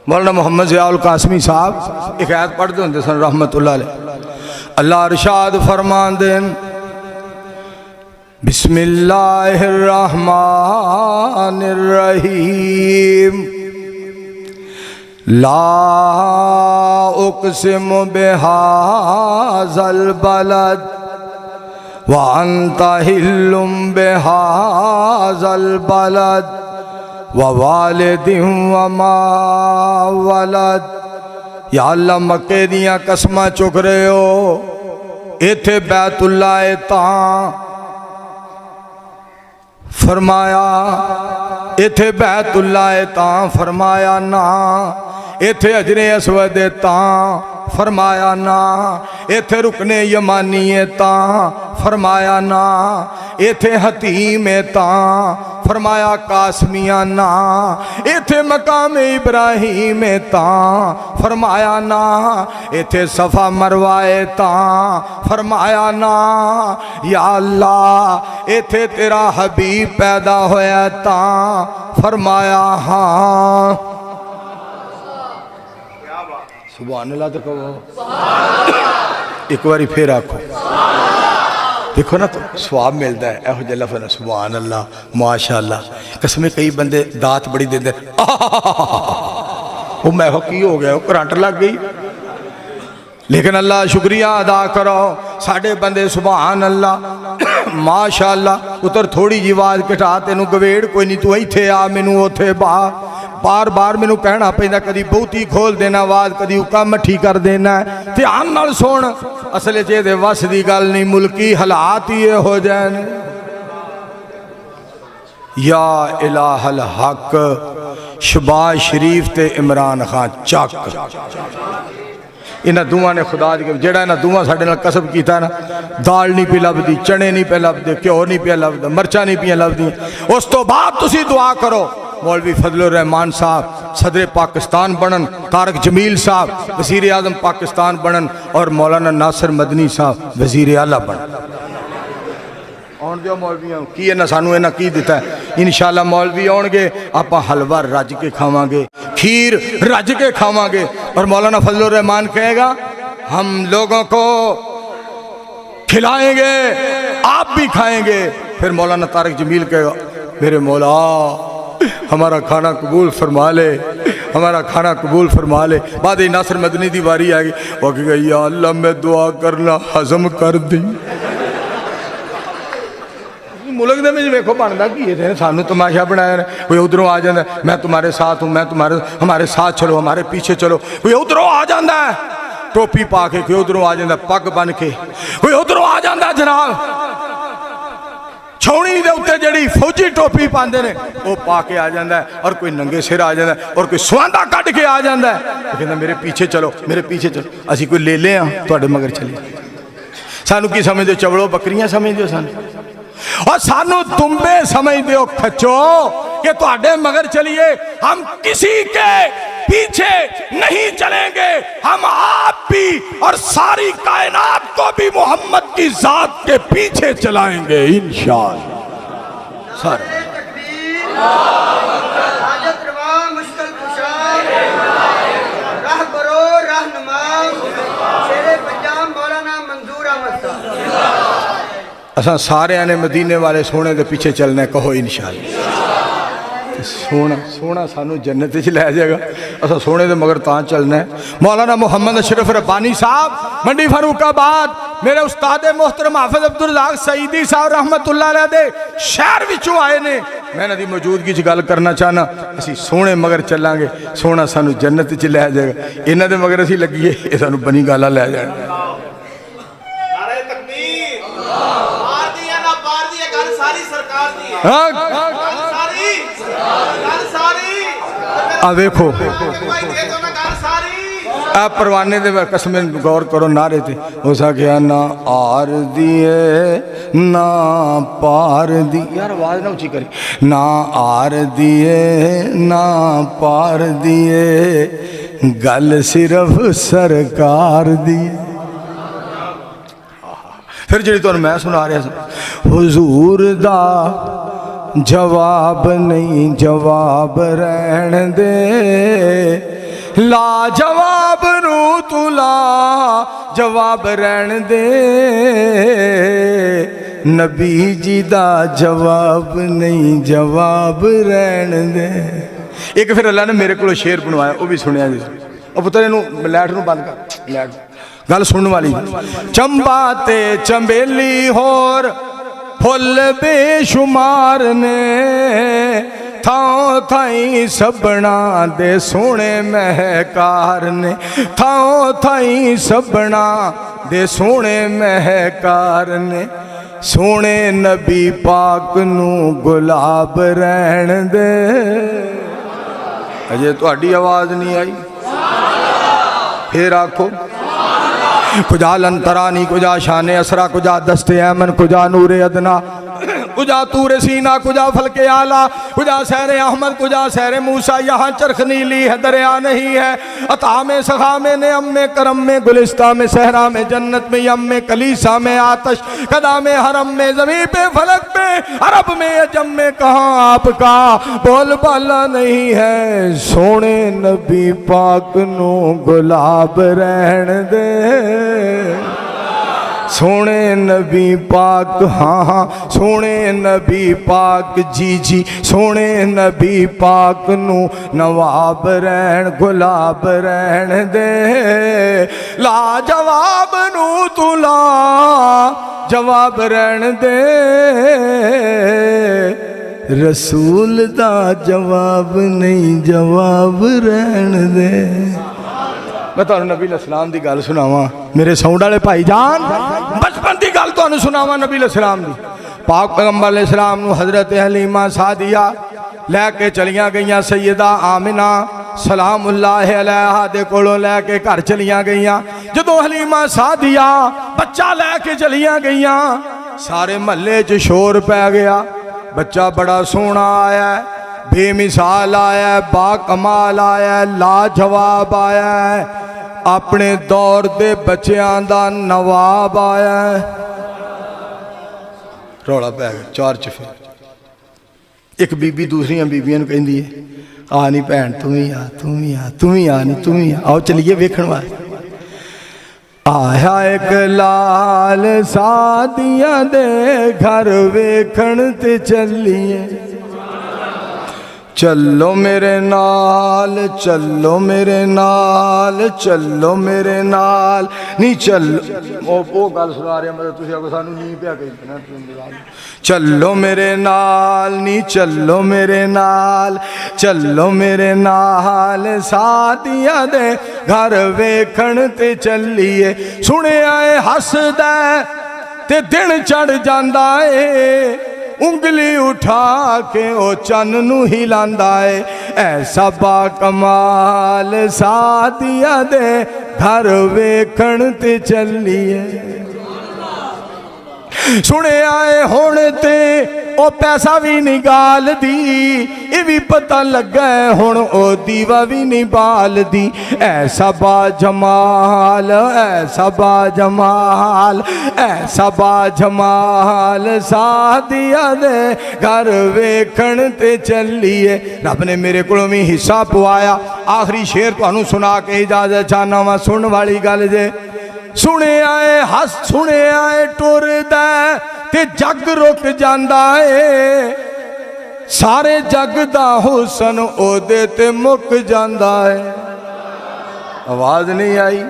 मौलाना मोहम्मद ज़ियाउल कासमी साहब एक आयत पढ़ते होंगे सन रहमतुल्लाह अलैह, अल्लाह इरशाद फरमांदे बिस्मिल्लाहिर रहमानिर रहीम, ला उक़सिमु बिहाज़ल बलद व अन्ता हिल्लुम बिहाज़ल बलद व वालिदिन व मा वलद। या अल्लाह मक्के दियां कसमां चुक रहे हो, इत्थे बैतुल्ला है तां फरमाया, इत्थे बैतुल्ला है तां फरमाया ना, इत्थे अजरे असवद तां फरमाया ना, इत्थे रुकने यमानी है तां फरमाया ना, इत्थे हतीम है तां फरमाया कासमिया ना, इत्थे मकाम इब्राहिम है तां फरमाया ना, इत्थे सफ़ा मरवा है तां फरमाया ना। या अल्लाह इत्थे तेरा हबीब पैदा होया तां फरमाया हाँ। सुभान अल्लाह तो कहो, एक बारी फिर आखो, देखो ना तो स्वाब मिलता है यहो जिहा लफ्ज़ सुभान अल्लाह माशाअल्लाह। कसमें कई बंदे दात बड़ी देंदे, वो मैं की हो गया, वो करंट लग गई, लेकिन अल्लाह शुक्रिया अदा करो, साढ़े बंदे सुभान अल्लाह माशाअल्लाह। उतर थोड़ी जी आवाज़ घटा, तेनू गवेड़ कोई नहीं, तू इत्थे आ, मैनू उत्थे बा, बार बार मैनू कहना पैंदा, कदी बहुती खोल देना आवाज़, कदी उका मठी कर देना। ध्यान नाल सुन, असल च इहदे वस दी गल नहीं, मुल्की हालात ही हो जाए। या इलाहल हक शबाज शरीफ ते इमरान खान चक। इन्होंने दोवां ने खुदा दी जेड़ा इन्होंने दोवां साडे नाल कसब कीता ना, दाल नहीं पी लभदी, चने नहीं पे लभदे, घ्यो नहीं पिया लभदा, मर्चा नहीं पिया लभदी। उस तो बाद तुसी दुआ करो मौलवी फजलुर रहमान साहब सदर पाकिस्तान बनन, तारक जमील साहब वज़ीर आज़म पाकिस्तान बनन और मौलाना नासिर मदनी साहब वज़ीर आला बनन। आउण दिओ मौलवियों की इन्हां सानू इन्हां की दिता है। इंशाअल्लाह मौलवी आउणगे आपां हलवा रज के खावांगे, खीर रज के खावांगे और मौलाना फजलुर रहमान कहेगा हम लोगों को खिलाएंगे, आप भी खाएंगे। फिर मौलाना तारक जमील कहेगा मेरे मौला हमारा खाना कबूल फरमा ले, हमारा खाना कबूल फरमा ले। बाद नासिर मदनी की बारी आ गई, वो कहेगा या अल्लाह मैं दुआ करना हजम कर दी। मुल्क दे विच वेखो बनदा की है, सानू तमाशा बनाया। कोई उधरों आ जाता है मैं तुम्हारे साथ हूँ, मैं तुम्हारे, हमारे साथ चलो, हमारे पीछे चलो। कोई उधरों आ जाता है टोपी पा के, कोई उधरों आ जाता है पग बन के, कोई उधरों आ जाता है जनाब छौनी दे उत्ते जड़ी फौजी टोपी पाते ने वो पा के आ जाता है, और कोई नंगे सिर आ जाता है, और कोई स्वांदा कट के आ जाता है। तो कहता मेरे पीछे चलो, मेरे पीछे चलो। असी कोई ले ले तुहाडे मगर चलिए। सानू की समझदे हो? चवड़ो बकरियां समझदे हो सानू? और सानू दुम्बे समझदे हो खच्चो कि तुहाडे मगर चलिए? हम किसी के पीछे नहीं चलेंगे, हम आप भी और सारी कायनात को भी मोहम्मद की जात के पीछे चलाएंगे इंशाअल्लाह। सर असा सारे ने मदीने वाले सोने के पीछे चलना है, कहो इंशाअल्लाह। सोना सोना सानू जन्नत च लै जाएगा, असा सोने के मगर तां चलना है। मौलाना मोहम्मद अशरफ रब्बानी साहब मंडी फरूकाबाद मेरे उस्ताद मोहतरम हाफिज अब्दुल रज़ाक सईदी साहब रहमतुल्लाह अलैह दे शहर विचों आए ने। मैं इन्हां दी मौजूदगी च गल करना चाहना, असी सोने मगर चलांगे, सोना सानू जन्नत च लै जाएगा। इन्हां दे मगर असी लगिए ये सानू बनी गाला लै जाण। वेखो आ परवाने दे कसमें गौर करो नारे थे हो सके ना आर दिए ना पार दी। यार आवाज ना ऊंची करी। ना आर दिए ना पार दिए गल सिर्फ सरकार दी। फिर जी तुहानू मैं सुना रहा था हुजूर दा जवाब नहीं जवाब रहन दे, ला जवाब रू तुला जवाब रहन दे, नबी जी दा जवाब नहीं जवाब रहन दे। एक फिर अल्लाह ने मेरे को शेर बनवाया, वो भी सुनिया जी। और पुत्र इनू लैट नू बंद कर, लैट गल सुनने वाली। चंबा ते चंबेली होर फुल बेशुमार ने, थाओ थाई सबना दे सोने महकार ने, थाओ थाई सबना दे सोने महकार ने, सोने नबी पाक नू गुलाब रहन दे। अजे तुहाडी आवाज नहीं आई, फिर आखो कुजा लंतरानी कुजा शान असरा कुजा दस्ते ऐमन कुजा नूरे अदना कुजा तूरे सीना कुजा फलके आला कुजा सहरे अहमद कुजा सहरे मूसा। यहाँ चरख नीली है दरिया नहीं है, अता में सखा में ने अम्मे करम में गुलिस्ता में सहरा में जन्नत में यम में कलीसा में आतश कदा में हरम में जमी पे फलक में अरब में अजम में कहाँ आपका बोल बाला नहीं है, सोने नबी पाक नू गुलाब रहन दे। सोने नबी पाक हाँ हाँ सोने नबी पाक जी जी, सोने नबी पाक नू नवाब रहन गुलाब रहन दे, ला जवाब नू तुला जवाब रहन दे, रसूल दा जवाब नहीं जवाब रहन दे। मैं तुहानू नबी अलैहिस्सलाम दी गल सुनावा, मेरे साउंड वाले भाई जान बचपन की गल तुहानू सुनावा नबी अलैहिस्सलाम दी। पाक पैगंबर अलैहिस्सलाम नूं हज़रत हलीमा सादिया लैके चलियां गईयां। सैयदा आमिना सलामुल्लाह अलैहा दे कोलों लैके घर चलियां गईयां। जदों हलीमा सादिया बच्चा लैके चलियां गईयां, सारे महल्ले च शोर पै गया। बच्चा बड़ा सोहना आया, बेमिसाल आया, बाकमाल आया, लाजवाब आया, अपने दौर दे बच्चों का नवाब आया। रौला पै गया चार चफेरे। एक बीबी दूसरिया बीबियों कहती है, आ नहीं भैन तू ही आ, तू ही आ, तू ही आ, नहीं तू ही आ, आओ चलिए वेखण वास्ते। आया एक लाल सादिया दे घर वेखण ते चलिए। चलो मेरे नाल, चलो मेरे नाल, चलो मेरे नाल, नहीं चलो वो गल सुना रहे मतलब तुम आगो सानू नहीं पिया कही। चलो मेरे नाल, नहीं चलो मेरे नाल, चलो मेरे नाल, सादिया दे घर वेखण ते चलिए। सुने आए हसदा ते दिन चढ़ जांदा है, उंगली उठा के ओ चन नू हिलांदा है। ऐसा बाकमाल सादिया दे घर वेखण ते चलिए। सुने आए हुण ते ओ पैसा भी नहीं गाल दी, ये भी पता लगा है हुण ओ दीवा भी नहीं बाल दी। ऐसा बाजमाल, ऐसा बाजमाल, ऐसा बाजमाल सादिया दे घर वेखण ते चलिए। रब ने मेरे को भी हिस्सा पवाया। आखिरी शेर तुहानू सुना के इजाजत चाहना वा, सुन वाली गल जे। सुने आए हस, सुने आए टुरदा ते जग रुक जांदा है, सारे जग दा हुसन ओदे ते मुक जांदा है। आवाज नहीं आई?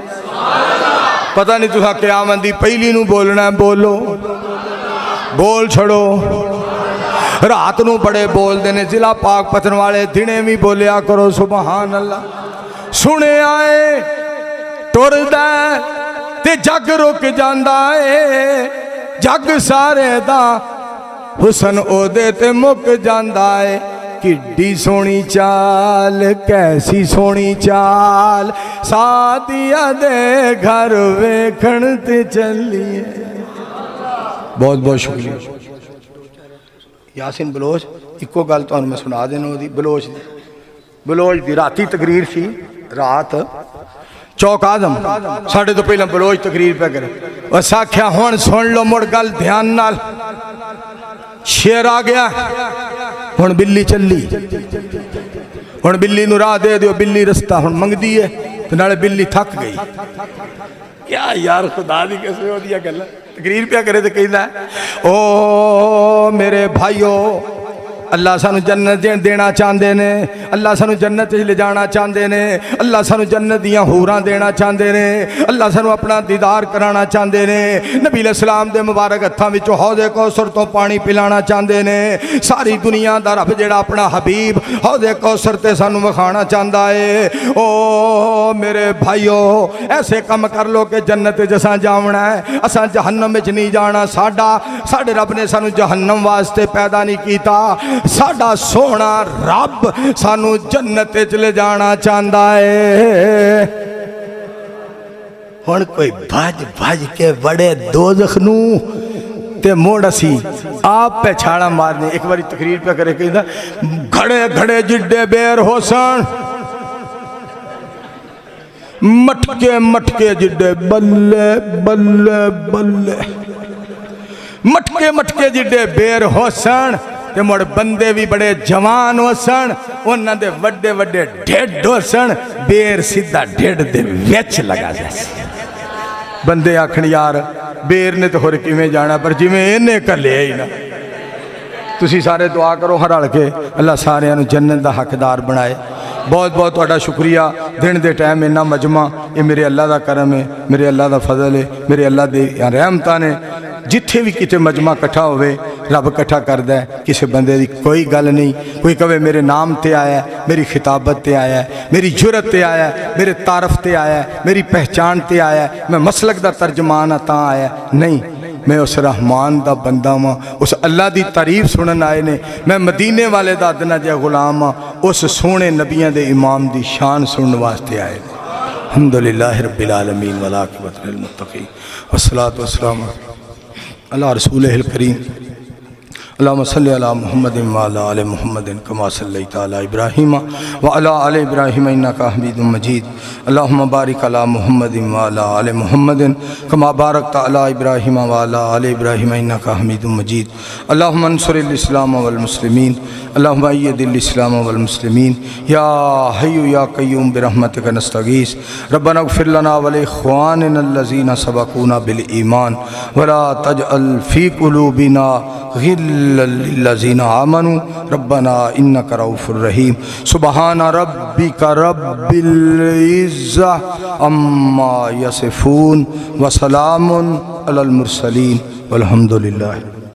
पता नहीं तुसा क़यामत दी पहली नू बोलना है, बोलो बोल छड़ो। रात नू बड़े बोलते ने, जिला पाक पतन वाले दिने भी बोलिया करो सुबहान अल्लाह। सुने आए टुरदा ते जग रुक जांदा है, जग सारे दा हुसन ओदे ते मुक जांदा है। किड्डी सोहनी चाल, कैसी सोहनी चाल, सादिया दे घर वेखण ते चलिए। बहुत बहुत शुक्रिया यासिन बलोच। इको गल तुहानू मैं सुना देना ओदी बलोच दी राती तकरीर सी। रात चौक आदम साढ़े तो पहले बलोच तकरीर पे करे। बस आख्या हुण सुन लो मुड़ गल ध्यान नाल। शेर आ गया, हुण बिल्ली चली, हुण बिल्ली नू राह दे दियो। बिल्ली रस्ता हुण मंगदी है ते नाले बिल्ली थक गई। क्या यार खुदा दी कसम ओदियां गल्लां। तकरीर पे करे तो कहदा ओ मेरे भाईओ, अल्लाह सानू जन्नत देना चाहते ने, अल्लाह सानू जन्नत ले जाना चाहते ने, अल्लाह सानू जन्नत दियां हूरां देना चाहते ने, अल्लाह सानू अपना दीदार कराना चाहते ने। नबी अलैहिस्सलाम दे मुबारक हत्थां विच हौज़े कौसर तो पानी पिलाना चाहते ने। सारी दुनिया दा रब जेड़ा अपना हबीब हौज़े कौसर ते सानू विखाना चाहता है। ओ मेरे भाईओ, ऐसे कम कर लो कि जन्नत जसा जावना है, असा जहन्नम विच नहीं जाना। साडे रब ने सानू जहन्नम वास्ते पैदा नहीं कीता। साडा सोहना रब सानू जन्नत च ले जाना चाहता है। हुण कोई भज भज के बड़े दोज़ख नू ते मोड़ असी आप पे छाड़ा मारने। एक बारी तकरीर पे करे कहता घड़े घड़े जिड्डे बेर होसन, मटके मटके जिड्डे बल्ले बल्ले बल्ले, मटके मटके जिड्डे बेर होसन ते मुड़ बंदे भी बड़े जवान होसन, उन्हां दे वड्डे वड्डे ढिड होसन, बेर सीधा ढिड दे विच लगा जासी। बंदे आखण यार बेर ने तो होर किवें जाना, पर जिवें इहने घल्लिया ही ना। तुसी सारे दुआ करो हर हल के अल्लाह सारियां नूं जन्नत दा हकदार बनाए। बहुत बहुत तुहाडा शुक्रिया। दिन दे टाइम इन्ना मजमा, ये मेरे अल्लाह दा करम है, मेरे अल्लाह दा फजल है, मेरे अल्लाह दी रहमतां ने। जिथे भी किते मजमा कट्ठा होवे रब कट्ठा करदा है। किसी बंदे दी कोई गल नहीं, कोई कहे मेरे नाम ते आया, मेरी खिताबत ते आया, मेरी जुरत ते आया, मेरे तारफ ते आया, मेरी पहचान ते आया, मैं मसलक दा तर्जमान तां आया। नहीं, मैं उस रहमान दा बंदा वां, उस अल्लाह दी तारीफ सुनन आए ने। मैं मदीने वाले दा अदना जिहा गुलाम हां, उस सोहने नबियां दे इमाम दी शान सुनन वास्ते आए ने। अल्हम्दुलिल्लाहि रब्बिल आलमीन वल आक़िबतु लिल मुत्तक़ीन वस्सलातु वस्सलामु अला रसूलिहिल करीम अल्लाहुम्मा सल्लि अला मुहम्मदिन व अला आलि मुहम्मदिन कमा सल्लैता अला इब्राहीम व अला आलि इब्राहीम इन्नका हमीदुम मजीद। अल्लाहुम्मा बारिक अला मुहम्मदिन व अला आलि मुहम्मदिन कमा बारकता अला इब्राहीम व अला आलि इब्राहीम इन्नका हमीदुम मजीद। अल्लाहुम्मा अंसुरिल इस्लाम वल मुस्लिमीन, अल्लाहुम्मा अय्यिदिल इस्लाम वल मुस्लिमीन। या हय्यु या क़य्यूम बिरहमतिका नस्तगीस, रब्बना इग़फिर लना व लिइख़्वानिना अल्लज़ीना सबक़ूना बिल ईमान व ला तजअल फ़ी क़ुलूबिना गिल्लन लिल्लज़ीना आमनू रब्बना इन्नका रऊफ़ुर रहीम। सुब्हाना रब्बिका रब्बिल इज़्ज़ा अम्मा यसिफ़ून व सलामुन अलल मुरसलीन वल्हम्दुलिल्लाहि।